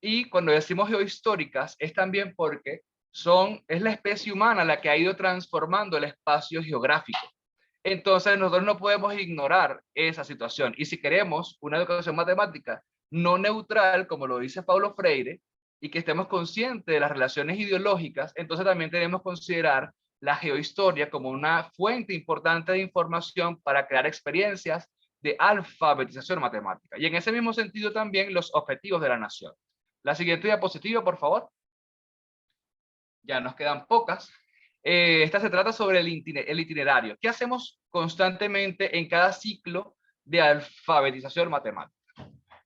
Y cuando decimos geohistóricas es también porque es la especie humana la que ha ido transformando el espacio geográfico. Entonces nosotros no podemos ignorar esa situación. Y si queremos una educación matemática no neutral, como lo dice Paulo Freire, y que estemos conscientes de las relaciones ideológicas, entonces también tenemos que considerar la geohistoria como una fuente importante de información para crear experiencias de alfabetización matemática. Y en ese mismo sentido también los objetivos de la nación. La siguiente diapositiva, por favor. Ya nos quedan pocas. Esta se trata sobre el itinerario. ¿Qué hacemos constantemente en cada ciclo de alfabetización matemática?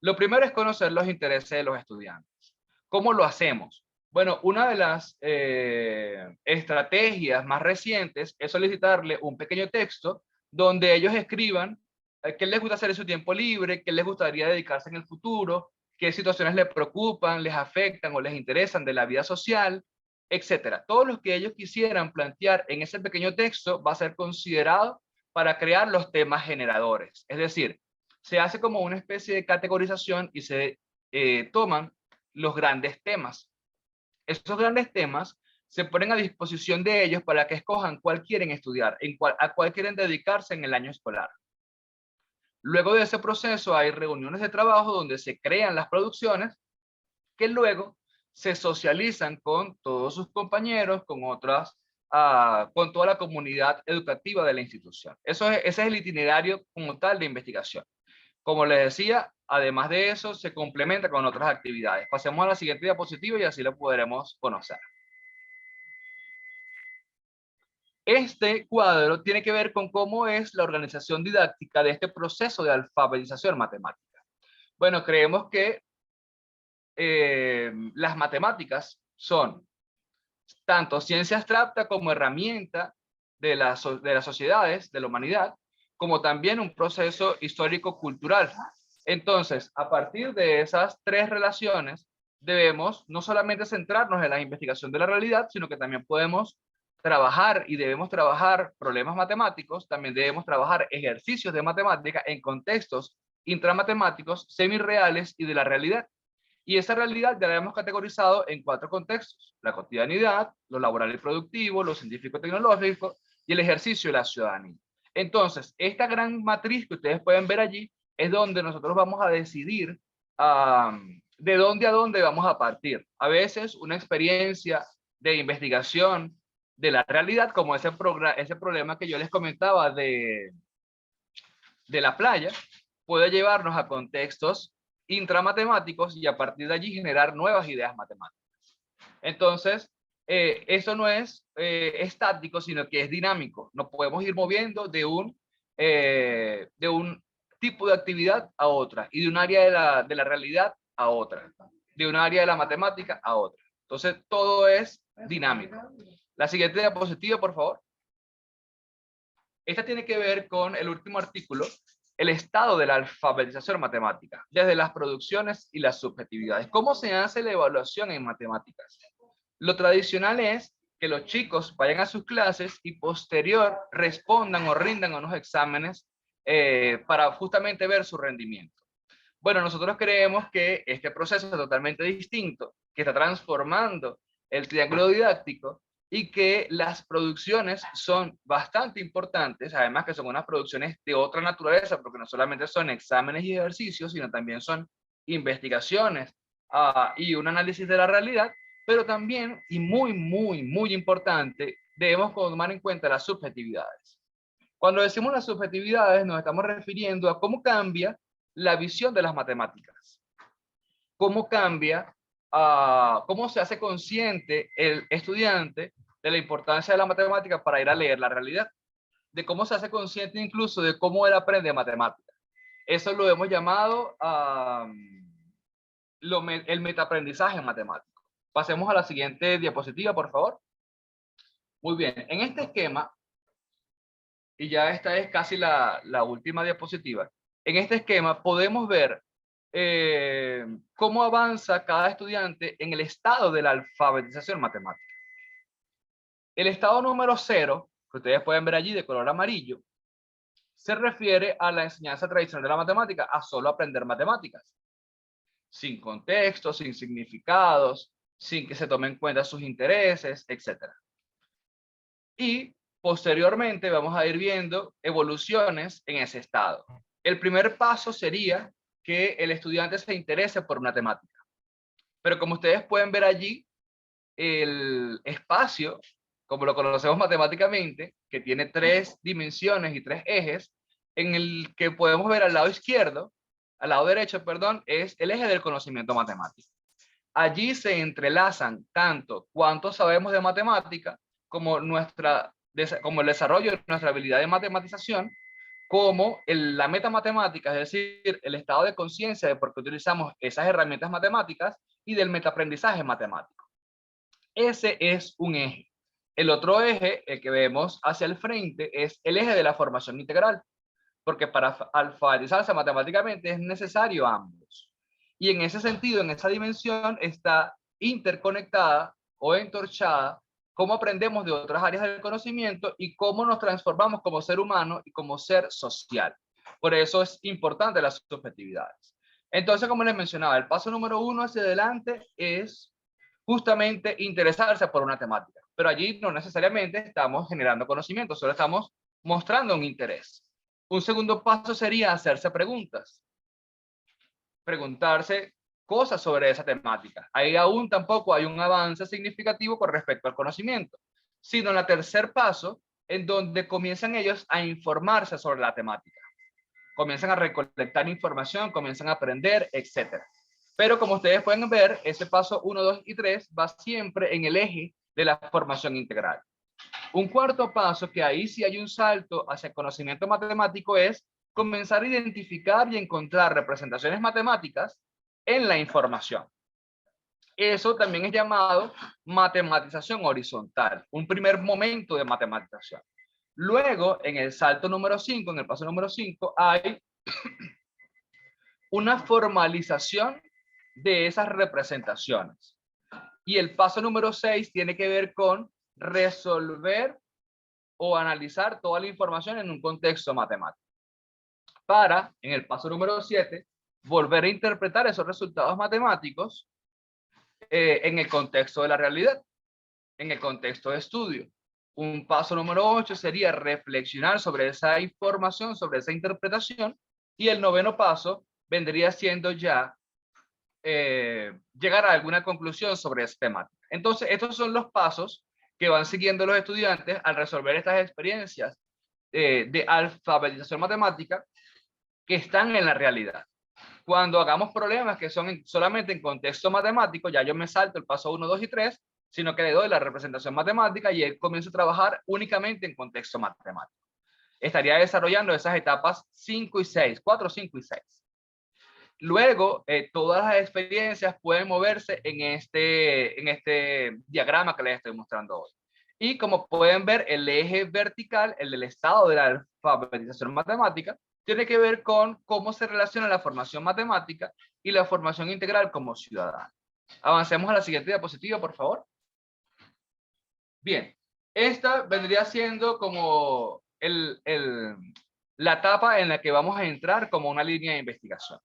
Lo primero es conocer los intereses de los estudiantes. ¿Cómo lo hacemos? Bueno, una de las estrategias más recientes es solicitarle un pequeño texto donde ellos escriban qué les gusta hacer en su tiempo libre, qué les gustaría dedicarse en el futuro, qué situaciones les preocupan, les afectan o les interesan de la vida social, etcétera. Todo lo que ellos quisieran plantear en ese pequeño texto va a ser considerado para crear los temas generadores. Es decir, se hace como una especie de categorización y se toman los grandes temas. Esos grandes temas se ponen a disposición de ellos para que escojan cuál quieren estudiar, a cuál quieren dedicarse en el año escolar. Luego de ese proceso hay reuniones de trabajo donde se crean las producciones que luego se socializan con todos sus compañeros, con con toda la comunidad educativa de la institución. Ese es el itinerario como tal de investigación. Como les decía, además de eso, se complementa con otras actividades. Pasemos a la siguiente diapositiva y así lo podremos conocer. Este cuadro tiene que ver con cómo es la organización didáctica de este proceso de alfabetización matemática. Bueno, creemos que las matemáticas son tanto ciencia abstracta como herramienta de las sociedades, de la humanidad, como también un proceso histórico-cultural. Entonces, a partir de esas tres relaciones, debemos no solamente centrarnos en la investigación de la realidad, sino que también podemos trabajar y debemos trabajar problemas matemáticos, también debemos trabajar ejercicios de matemática en contextos intramatemáticos, semirreales y de la realidad. Y esa realidad ya la hemos categorizado en 4 contextos: la cotidianidad, lo laboral y productivo, lo científico-tecnológico y el ejercicio de la ciudadanía. Entonces, esta gran matriz que ustedes pueden ver allí es donde nosotros vamos a decidir de dónde a dónde vamos a partir. A veces una experiencia de investigación de la realidad, como ese problema que yo les comentaba de la playa, puede llevarnos a contextos intramatemáticos y a partir de allí generar nuevas ideas matemáticas. Entonces, eso no es estático, sino que es dinámico. Nos podemos ir moviendo de un tipo de actividad a otra y de un área de la realidad a otra, de un área de la matemática a otra. Entonces, todo es dinámico. La siguiente diapositiva, por favor. Esta tiene que ver con el último artículo, el estado de la alfabetización matemática, desde las producciones y las subjetividades. ¿Cómo se hace la evaluación en matemáticas? Lo tradicional es que los chicos vayan a sus clases y posterior respondan o rindan unos exámenes para justamente ver su rendimiento. Bueno, nosotros creemos que este proceso es totalmente distinto, que está transformando el triángulo didáctico y que las producciones son bastante importantes, además que son unas producciones de otra naturaleza, porque no solamente son exámenes y ejercicios, sino también son investigaciones y un análisis de la realidad, pero también, y muy importante, debemos tomar en cuenta las subjetividades. Cuando decimos las subjetividades, nos estamos refiriendo a cómo cambia la visión de las matemáticas. Cómo cambia, cómo se hace consciente el estudiante de la importancia de la matemática para ir a leer la realidad. De cómo se hace consciente incluso de cómo él aprende matemáticas. Eso lo hemos llamado el metaaprendizaje matemático. Pasemos a la siguiente diapositiva, por favor. Muy bien, en este esquema, y ya esta es casi la última diapositiva, en este esquema podemos ver cómo avanza cada estudiante en el estado de la alfabetización matemática. El estado número 0, que ustedes pueden ver allí de color amarillo, se refiere a la enseñanza tradicional de la matemática, a solo aprender matemáticas, sin contexto, sin significados, sin que se tomen en cuenta sus intereses, etc. Y posteriormente vamos a ir viendo evoluciones en ese estado. El primer paso sería que el estudiante se interese por una temática. Pero como ustedes pueden ver allí, el espacio, como lo conocemos matemáticamente, que tiene 3 dimensiones y 3 ejes, en el que podemos ver al lado izquierdo, al lado derecho, perdón, es el eje del conocimiento matemático. Allí se entrelazan tanto cuánto sabemos de matemática, como el desarrollo de nuestra habilidad de matematización, como la metamatemática, es decir, el estado de conciencia de por qué utilizamos esas herramientas matemáticas, y del metaaprendizaje matemático. Ese es un eje. El otro eje, el que vemos hacia el frente, es el eje de la formación integral, porque para alfabetizarse matemáticamente es necesario ambos. Y en ese sentido, en esa dimensión, está interconectada o entorchada cómo aprendemos de otras áreas del conocimiento y cómo nos transformamos como ser humano y como ser social. Por eso es importante las subjetividades. Entonces, como les mencionaba, el paso número 1 hacia adelante es justamente interesarse por una temática. Pero allí no necesariamente estamos generando conocimiento, solo estamos mostrando un interés. Un segundo paso sería hacerse preguntas. Preguntarse cosas sobre esa temática. Ahí aún tampoco hay un avance significativo con respecto al conocimiento, sino en el tercer paso, en donde comienzan ellos a informarse sobre la temática. Comienzan a recolectar información, comienzan a aprender, etc. Pero como ustedes pueden ver, ese paso 1, 2 y 3 va siempre en el eje de la formación integral. Un cuarto paso, que ahí sí hay un salto hacia el conocimiento matemático, es comenzar a identificar y encontrar representaciones matemáticas en la información. Eso también es llamado matematización horizontal, un primer momento de matematización. Luego, en el salto número 5, en el paso número 5, hay una formalización de esas representaciones. Y el paso número 6 tiene que ver con resolver o analizar toda la información en un contexto matemático. Para, en el paso número 7, volver a interpretar esos resultados matemáticos en el contexto de la realidad, en el contexto de estudio. Un paso número 8 sería reflexionar sobre esa información, sobre esa interpretación, y el 9º paso vendría siendo ya llegar a alguna conclusión sobre esa temática. Entonces, estos son los pasos que van siguiendo los estudiantes al resolver estas experiencias de alfabetización matemática que están en la realidad. Cuando hagamos problemas que son solamente en contexto matemático, ya yo me salto el paso 1, 2 y 3, sino que le doy la representación matemática y él comienza a trabajar únicamente en contexto matemático. Estaría desarrollando esas etapas 5 y 6, 4, 5 y 6. Luego, todas las experiencias pueden moverse en este diagrama que les estoy mostrando hoy. Y como pueden ver, el eje vertical, el del estado de la alfabetización matemática, tiene que ver con cómo se relaciona la formación matemática y la formación integral como ciudadano. Avancemos a la siguiente diapositiva, por favor. Bien, esta vendría siendo como la etapa en la que vamos a entrar como una línea de investigación.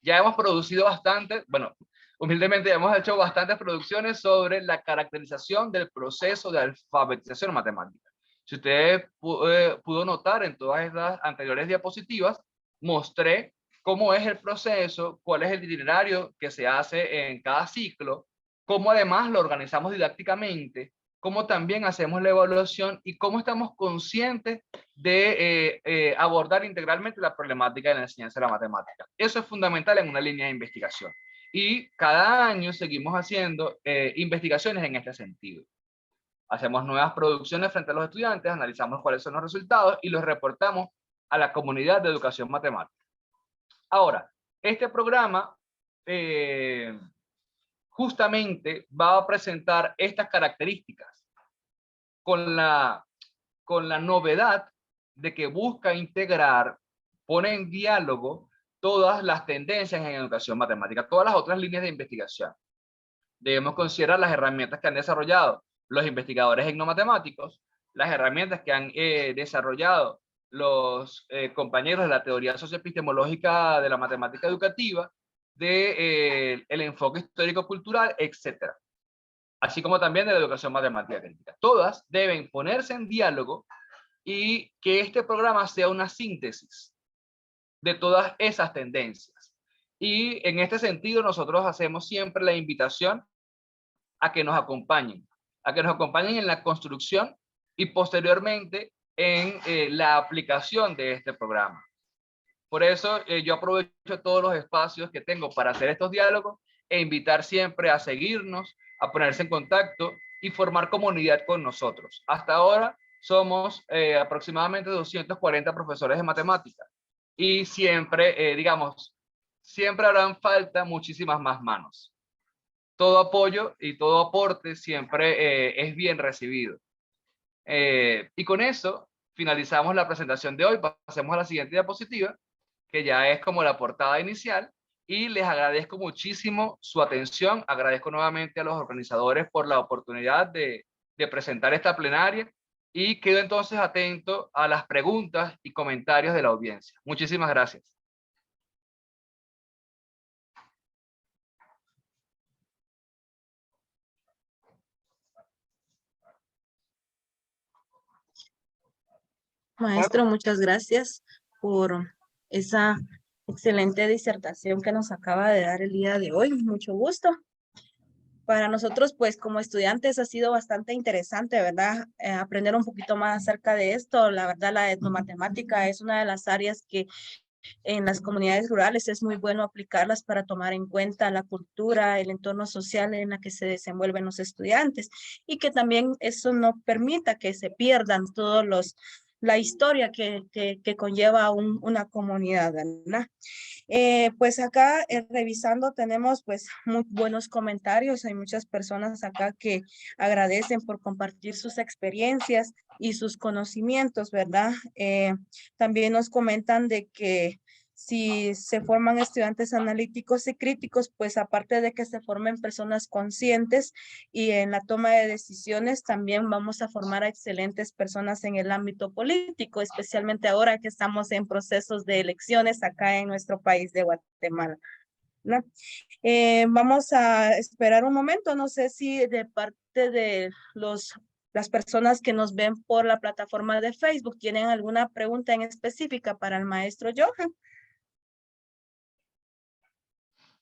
Ya hemos producido bastante, bueno, humildemente ya hemos hecho bastantes producciones sobre la caracterización del proceso de alfabetización matemática. Si usted pudo notar en todas estas anteriores diapositivas, mostré cómo es el proceso, cuál es el itinerario que se hace en cada ciclo, cómo además lo organizamos didácticamente, cómo también hacemos la evaluación y cómo estamos conscientes de abordar integralmente la problemática de la enseñanza de la matemática. Eso es fundamental en una línea de investigación. Y cada año seguimos haciendo investigaciones en este sentido. Hacemos nuevas producciones frente a los estudiantes, analizamos cuáles son los resultados y los reportamos a la comunidad de educación matemática. Ahora, este programa justamente va a presentar estas características con la novedad de que busca integrar, pone en diálogo todas las tendencias en educación matemática, todas las otras líneas de investigación. Debemos considerar las herramientas que han desarrollado los investigadores etnomatemáticos, las herramientas que han desarrollado los compañeros de la teoría socioepistemológica de la matemática educativa, el enfoque histórico-cultural, etc. Así como también de la educación matemática crítica. Todas deben ponerse en diálogo y que este programa sea una síntesis de todas esas tendencias. Y en este sentido nosotros hacemos siempre la invitación a que nos acompañen en la construcción y posteriormente en la aplicación de este programa. Por eso yo aprovecho todos los espacios que tengo para hacer estos diálogos e invitar siempre a seguirnos, a ponerse en contacto y formar comunidad con nosotros. Hasta ahora somos aproximadamente 240 profesores de matemáticas y siempre, siempre harán falta muchísimas más manos. Todo apoyo y todo aporte siempre es bien recibido. Y con eso finalizamos la presentación de hoy. Pasemos a la siguiente diapositiva, que ya es como la portada inicial, y les agradezco muchísimo su atención. Agradezco nuevamente a los organizadores por la oportunidad de presentar esta plenaria y quedo entonces atento a las preguntas y comentarios de la audiencia. Muchísimas gracias. Maestro, muchas gracias por esa excelente disertación que nos acaba de dar el día de hoy. Mucho gusto. Para nosotros, pues como estudiantes ha sido bastante interesante, ¿verdad? Aprender un poquito más acerca de esto. La verdad, la etnomatemática es una de las áreas que en las comunidades rurales es muy bueno aplicarlas para tomar en cuenta la cultura, el entorno social en la que se desenvuelven los estudiantes y que también eso no permita que se pierdan la historia que conlleva una comunidad, ¿verdad? Pues acá revisando tenemos pues muy buenos comentarios, hay muchas personas acá que agradecen por compartir sus experiencias y sus conocimientos, ¿verdad? También nos comentan de que si se forman estudiantes analíticos y críticos, pues aparte de que se formen personas conscientes y en la toma de decisiones, también vamos a formar a excelentes personas en el ámbito político, especialmente ahora que estamos en procesos de elecciones acá en nuestro país de Guatemala, ¿no? Vamos a esperar un momento, no sé si de parte de las personas que nos ven por la plataforma de Facebook tienen alguna pregunta en específica para el maestro Johan.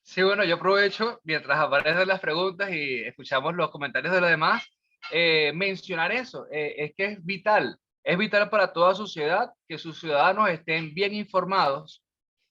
Sí, bueno, yo aprovecho mientras aparecen las preguntas y escuchamos los comentarios de los demás, mencionar eso, es que es vital para toda sociedad que sus ciudadanos estén bien informados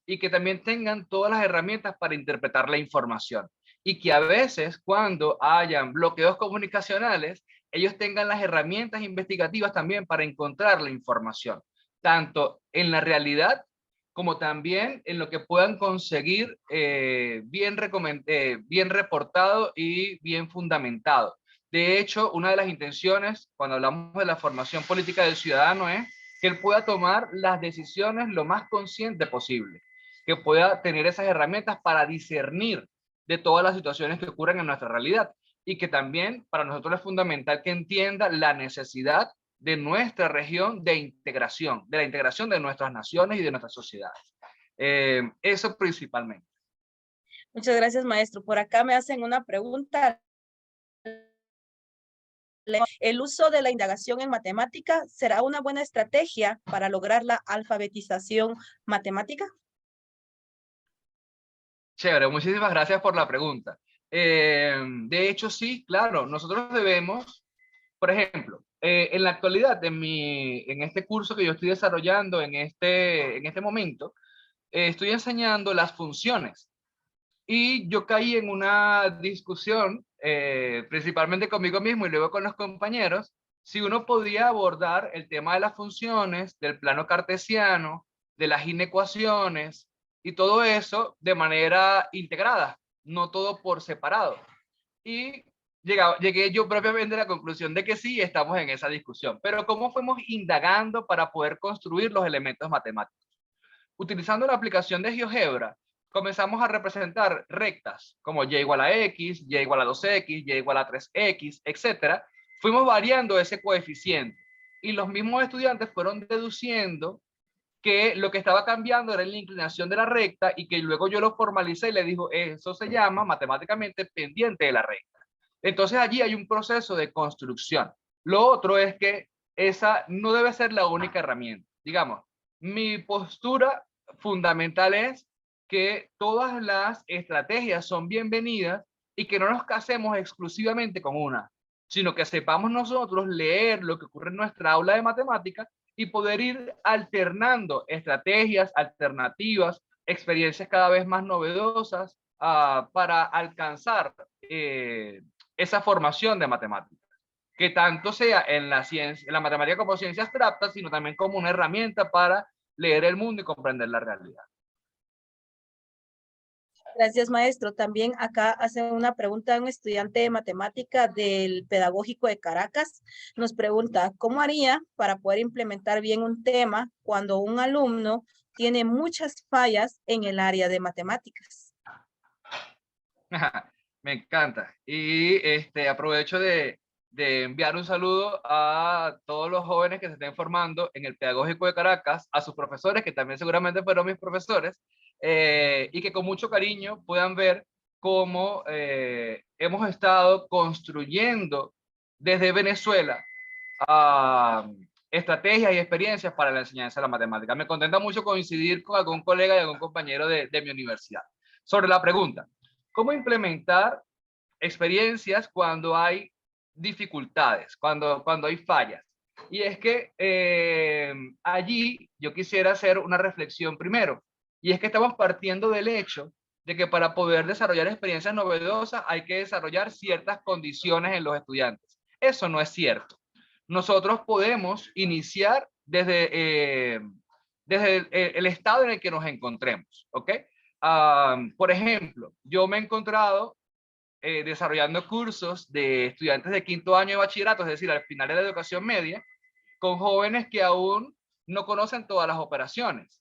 y que también tengan todas las herramientas para interpretar la información. Y que a veces cuando hayan bloqueos comunicacionales, ellos tengan las herramientas investigativas también para encontrar la información, tanto en la realidad como también en lo que puedan conseguir bien reportado y bien fundamentado. De hecho, una de las intenciones cuando hablamos de la formación política del ciudadano es que él pueda tomar las decisiones lo más consciente posible, que pueda tener esas herramientas para discernir de todas las situaciones que ocurren en nuestra realidad y que también para nosotros es fundamental que entienda la necesidad de nuestra región de la integración de nuestras naciones y de nuestras sociedades. Eso principalmente. Muchas gracias, maestro. Por acá me hacen una pregunta. ¿El uso de la indagación en matemática será una buena estrategia para lograr la alfabetización matemática? Chévere, muchísimas gracias por la pregunta. De hecho, sí, claro, nosotros debemos, por ejemplo, en la actualidad, en este curso que yo estoy desarrollando en este momento, estoy enseñando las funciones. Y yo caí en una discusión, principalmente conmigo mismo y luego con los compañeros, si uno podía abordar el tema de las funciones, del plano cartesiano, de las inecuaciones y todo eso de manera integrada, no todo por separado. Y llegué yo propiamente a la conclusión de que sí, estamos en esa discusión. Pero ¿cómo fuimos indagando para poder construir los elementos matemáticos? Utilizando la aplicación de GeoGebra, comenzamos a representar rectas como y igual a x, y igual a 2x, y igual a 3x, etc. Fuimos variando ese coeficiente y los mismos estudiantes fueron deduciendo que lo que estaba cambiando era la inclinación de la recta y que luego yo lo formalicé y le dijo, eso se llama matemáticamente pendiente de la recta. Entonces allí hay un proceso de construcción. Lo otro es que esa no debe ser la única herramienta. Digamos, mi postura fundamental es que todas las estrategias son bienvenidas y que no nos casemos exclusivamente con una, sino que sepamos nosotros leer lo que ocurre en nuestra aula de matemáticas y poder ir alternando estrategias, alternativas, experiencias cada vez más novedosas para alcanzar esa formación de matemáticas, que tanto sea en la ciencia, en la matemática como ciencia abstracta, sino también como una herramienta para leer el mundo y comprender la realidad. Gracias, maestro. También acá hace una pregunta a un estudiante de matemática del Pedagógico de Caracas. Nos pregunta, ¿cómo haría para poder implementar bien un tema cuando un alumno tiene muchas fallas en el área de matemáticas? Me encanta. Y aprovecho de enviar un saludo a todos los jóvenes que se estén formando en el Pedagógico de Caracas, a sus profesores, que también seguramente fueron mis profesores, y que con mucho cariño puedan ver cómo hemos estado construyendo desde Venezuela estrategias y experiencias para la enseñanza de la matemática. Me contenta mucho coincidir con algún colega y algún compañero de mi universidad. Sobre la pregunta, ¿cómo implementar experiencias cuando hay dificultades, cuando hay fallas? Y es que allí yo quisiera hacer una reflexión primero, y es que estamos partiendo del hecho de que para poder desarrollar experiencias novedosas hay que desarrollar ciertas condiciones en los estudiantes. Eso no es cierto. Nosotros podemos iniciar desde el estado en el que nos encontremos, ¿ok? Por ejemplo, yo me he encontrado desarrollando cursos de estudiantes de quinto año de bachillerato, es decir, al final de la educación media, con jóvenes que aún no conocen todas las operaciones.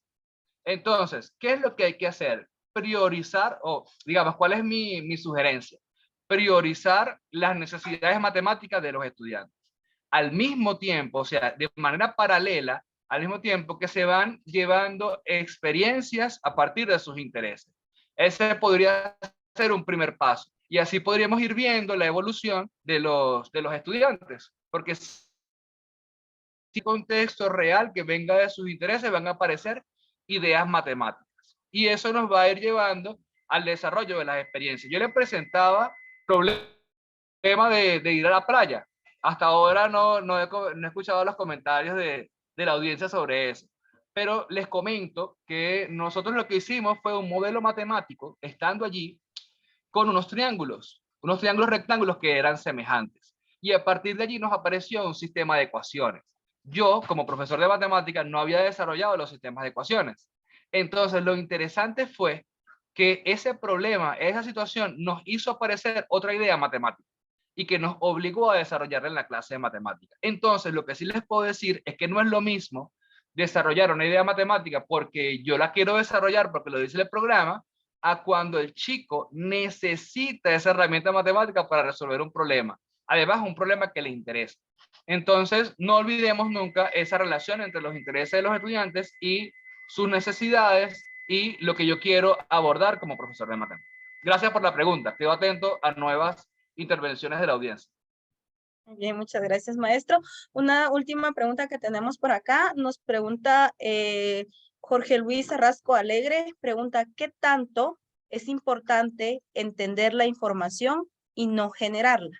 Entonces, ¿qué es lo que hay que hacer? Priorizar, o digamos, ¿cuál es mi sugerencia? Priorizar las necesidades matemáticas de los estudiantes. Al mismo tiempo, o sea, de manera paralela, al mismo tiempo que se van llevando experiencias a partir de sus intereses. Ese podría ser un primer paso. Y así podríamos ir viendo la evolución de los estudiantes, porque si contexto real que venga de sus intereses van a aparecer ideas matemáticas. Y eso nos va a ir llevando al desarrollo de las experiencias. Yo le presentaba problema de ir a la playa. Hasta ahora no he escuchado los comentarios de la audiencia sobre eso. Pero les comento que nosotros lo que hicimos fue un modelo matemático, estando allí, con unos triángulos rectángulos que eran semejantes. Y a partir de allí nos apareció un sistema de ecuaciones. Yo, como profesor de matemáticas, no había desarrollado los sistemas de ecuaciones. Entonces, lo interesante fue que ese problema, esa situación, nos hizo aparecer otra idea matemática y que nos obligó a desarrollarla en la clase de matemáticas. Entonces, lo que sí les puedo decir es que no es lo mismo desarrollar una idea matemática porque yo la quiero desarrollar porque lo dice el programa, a cuando el chico necesita esa herramienta matemática para resolver un problema. Además, un problema que le interesa. Entonces, no olvidemos nunca esa relación entre los intereses de los estudiantes y sus necesidades y lo que yo quiero abordar como profesor de matemáticas. Gracias por la pregunta. Quedo atento a nuevas intervenciones de la audiencia. Bien, muchas gracias, maestro. Una última pregunta que tenemos por acá. Nos pregunta Jorge Luis Arrasco Alegre. Pregunta, ¿qué tanto es importante entender la información y no generarla?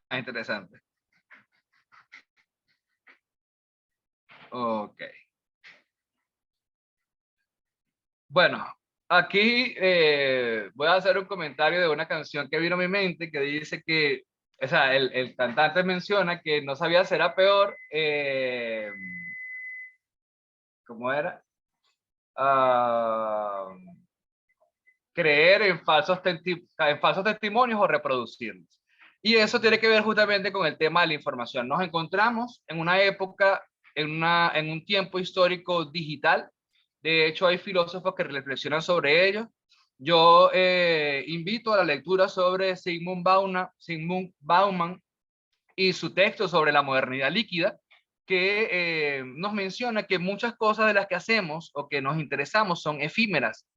Interesante. Ok. Bueno, aquí voy a hacer un comentario de una canción que vino a mi mente que dice que, o sea, el cantante menciona que no sabía si era peor, ¿cómo era? Ah, creer en falsos testimonios o reproducirlos. Y eso tiene que ver justamente con el tema de la información. Nos encontramos en una época, en un tiempo histórico digital. De hecho, hay filósofos que reflexionan sobre ello. Yo invito a la lectura sobre Zygmunt Bauman y su texto sobre la modernidad líquida, que nos menciona que muchas cosas de las que hacemos o que nos interesamos son efímeras,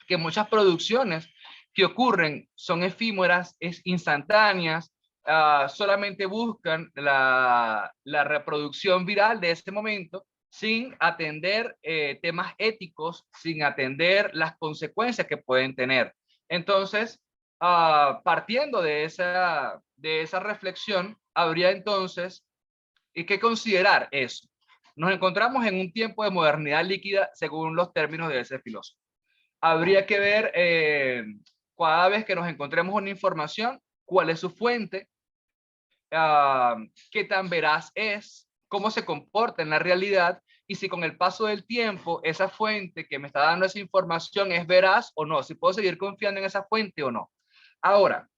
que muchas producciones que ocurren son efímeras, instantáneas, solamente buscan la reproducción viral de ese momento sin atender temas éticos, sin atender las consecuencias que pueden tener. Entonces, partiendo de esa reflexión, habría entonces que considerar eso. Nos encontramos en un tiempo de modernidad líquida según los términos de ese filósofo. Habría que ver cada vez que nos encontremos una información, cuál es su fuente, qué tan veraz es, cómo se comporta en la realidad y si con el paso del tiempo esa fuente que me está dando esa información es veraz o no, si puedo seguir confiando en esa fuente o no. Ahora,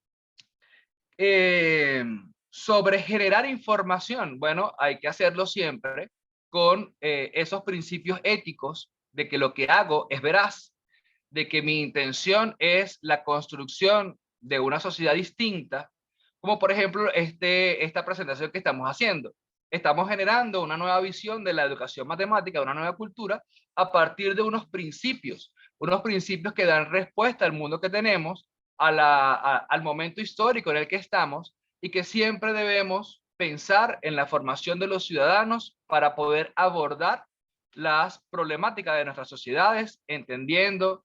sobre generar información, bueno, hay que hacerlo siempre con esos principios éticos de que lo que hago es veraz, de que mi intención es la construcción de una sociedad distinta, como por ejemplo esta presentación que estamos haciendo. Estamos generando una nueva visión de la educación matemática, de una nueva cultura, a partir de unos principios que dan respuesta al mundo que tenemos, al momento histórico en el que estamos, y que siempre debemos pensar en la formación de los ciudadanos para poder abordar las problemáticas de nuestras sociedades, entendiendo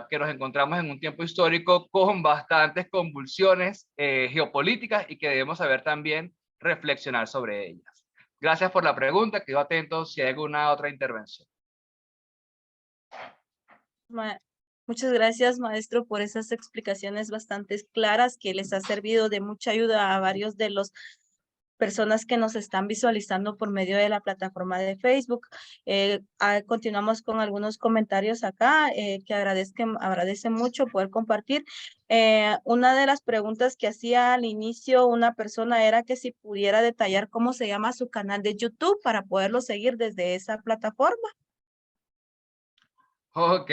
que nos encontramos en un tiempo histórico con bastantes convulsiones geopolíticas y que debemos saber también reflexionar sobre ellas. Gracias por la pregunta, quedo atento si hay alguna otra intervención. Muchas gracias, maestro, por esas explicaciones bastante claras que les ha servido de mucha ayuda a varios de los personas que nos están visualizando por medio de la plataforma de Facebook. Continuamos con algunos comentarios acá que agradecen mucho poder compartir. Una de las preguntas que hacía al inicio una persona era que si pudiera detallar cómo se llama su canal de YouTube para poderlo seguir desde esa plataforma. Ok,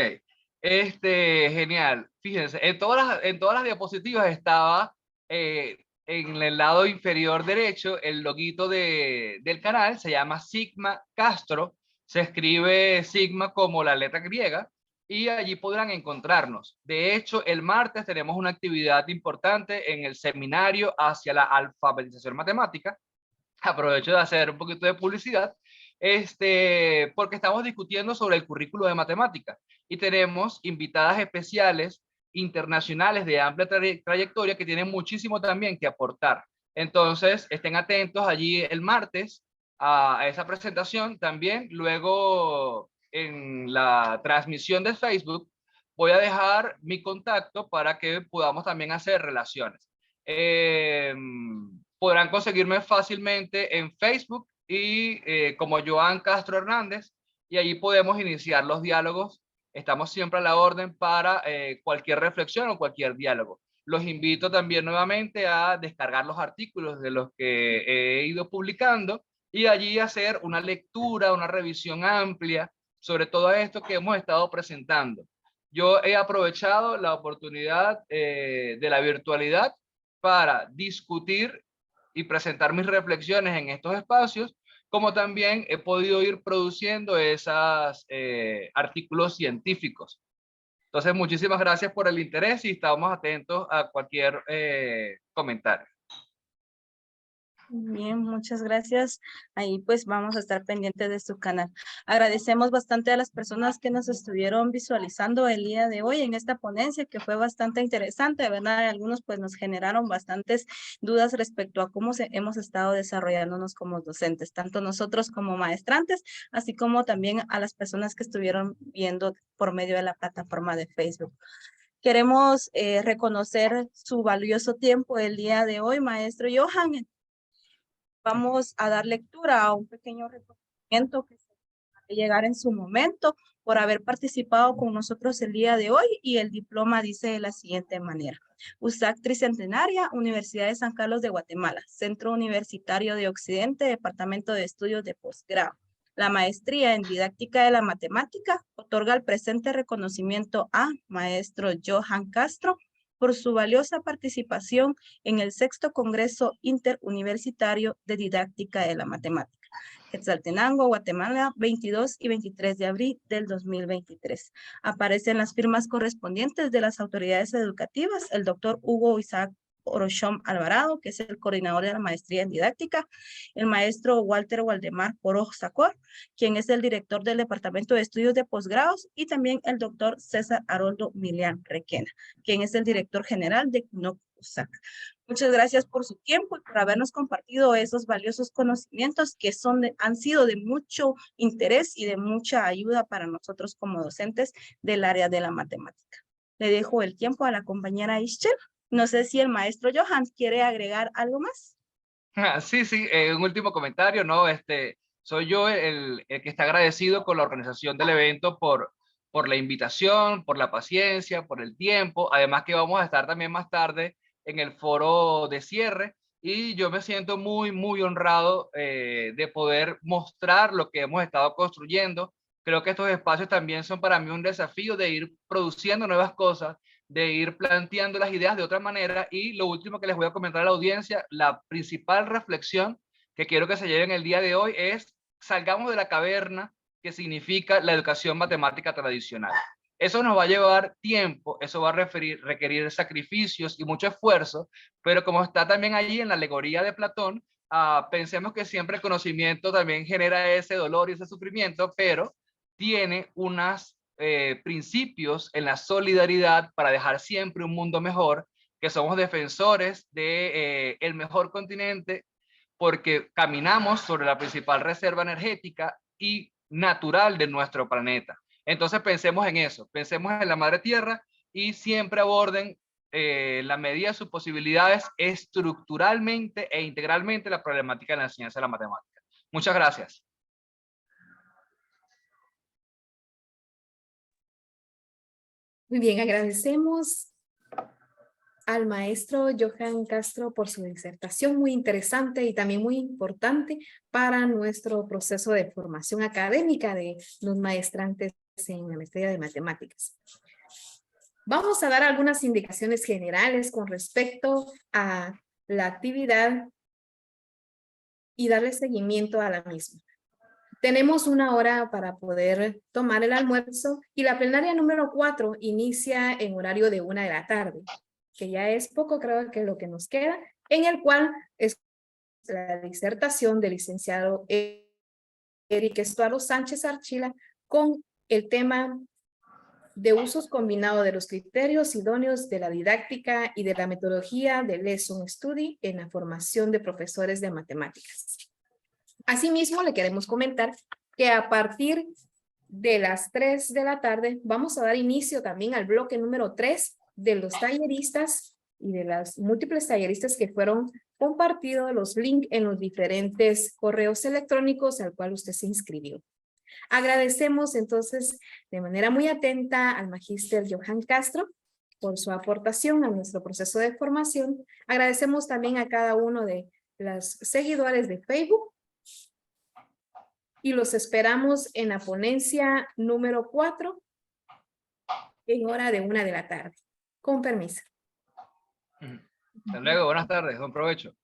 genial. Fíjense, en todas las diapositivas estaba en el lado inferior derecho el loguito del canal, se llama Sigma Castro, se escribe Sigma como la letra griega, y allí podrán encontrarnos. De hecho, el martes tenemos una actividad importante en el seminario hacia la alfabetización matemática. Aprovecho de hacer un poquito de publicidad, porque estamos discutiendo sobre el currículo de matemáticas y tenemos invitadas especiales internacionales de amplia trayectoria que tienen muchísimo también que aportar. Entonces, estén atentos allí el martes a esa presentación. También luego en la transmisión de Facebook voy a dejar mi contacto para que podamos también hacer relaciones. Podrán conseguirme fácilmente en Facebook y como Joan Castro Hernández, y allí podemos iniciar los diálogos. Estamos siempre a la orden para cualquier reflexión o cualquier diálogo. Los invito también nuevamente a descargar los artículos de los que he ido publicando y allí hacer una lectura, una revisión amplia sobre todo esto que hemos estado presentando. Yo he aprovechado la oportunidad de la virtualidad para discutir y presentar mis reflexiones en estos espacios, como también he podido ir produciendo esos artículos científicos. Entonces, muchísimas gracias por el interés y estamos atentos a cualquier comentario. Bien, muchas gracias. Ahí pues vamos a estar pendientes de su canal. Agradecemos bastante a las personas que nos estuvieron visualizando el día de hoy en esta ponencia que fue bastante interesante, ¿verdad? Algunos pues nos generaron bastantes dudas respecto a cómo hemos estado desarrollándonos como docentes, tanto nosotros como maestrantes, así como también a las personas que estuvieron viendo por medio de la plataforma de Facebook. Queremos reconocer su valioso tiempo el día de hoy, maestro Johan. Vamos a dar lectura a un pequeño reconocimiento que se va a llegar en su momento por haber participado con nosotros el día de hoy, y el diploma dice de la siguiente manera: USAC Tricentenaria, Universidad de San Carlos de Guatemala, Centro Universitario de Occidente, Departamento de Estudios de Posgrado. La maestría en Didáctica de la Matemática otorga el presente reconocimiento a maestro Johan Castro por su valiosa participación en el 6º Congreso Interuniversitario de Didáctica de la Matemática, Quetzaltenango, Guatemala, 22 y 23 de abril del 2023. Aparecen las firmas correspondientes de las autoridades educativas, el doctor Hugo Isaac Orochón Alvarado, que es el coordinador de la maestría en didáctica, el maestro Walter Waldemar Poro Sacor, quien es el director del Departamento de Estudios de Posgrados, y también el doctor César Haroldo Milian Requena, quien es el director general de CNOC-USAC. Muchas gracias por su tiempo y por habernos compartido esos valiosos conocimientos que han sido de mucho interés y de mucha ayuda para nosotros como docentes del área de la matemática. Le dejo el tiempo a la compañera Ischel. No sé si el maestro Johan quiere agregar algo más. Sí, un último comentario, ¿no? Soy yo el que está agradecido con la organización del evento por la invitación, por la paciencia, por el tiempo. Además que vamos a estar también más tarde en el foro de cierre y yo me siento muy, muy honrado de poder mostrar lo que hemos estado construyendo. Creo que estos espacios también son para mí un desafío de ir produciendo nuevas cosas, de ir planteando las ideas de otra manera. Y lo último que les voy a comentar a la audiencia, la principal reflexión que quiero que se lleven el día de hoy es: salgamos de la caverna que significa la educación matemática tradicional. Eso nos va a llevar tiempo, eso va a requerir sacrificios y mucho esfuerzo, pero como está también allí en la alegoría de Platón, pensemos que siempre el conocimiento también genera ese dolor y ese sufrimiento, pero tiene unos principios en la solidaridad para dejar siempre un mundo mejor, que somos defensores de el mejor continente porque caminamos sobre la principal reserva energética y natural de nuestro planeta. Entonces pensemos en eso, pensemos en la madre tierra y siempre aborden la medida de sus posibilidades estructuralmente e integralmente la problemática de la enseñanza de la matemática. Muchas gracias. Muy bien, agradecemos al maestro Johan Castro por su disertación muy interesante y también muy importante para nuestro proceso de formación académica de los maestrantes en la maestría de matemáticas. Vamos a dar algunas indicaciones generales con respecto a la actividad y darle seguimiento a la misma. Tenemos 1 hora para poder tomar el almuerzo y la plenaria número 4 inicia en horario de 1 de la tarde, que ya es poco, creo que es lo que nos queda, en el cual es la disertación del licenciado Eric Estuardo Sánchez Archila con el tema de usos combinados de los criterios idóneos de la didáctica y de la metodología de Lesson Study en la formación de profesores de matemáticas. Asimismo, le queremos comentar que a partir de las 3 de la tarde vamos a dar inicio también al bloque número 3 de los talleristas y de las múltiples talleristas que fueron compartidos los links en los diferentes correos electrónicos al cual usted se inscribió. Agradecemos entonces de manera muy atenta al magíster Johan Castro por su aportación a nuestro proceso de formación. Agradecemos también a cada uno de los seguidores de Facebook y los esperamos en la ponencia número 4 en hora de 1 de la tarde. Con permiso. Hasta luego, buenas tardes, buen provecho.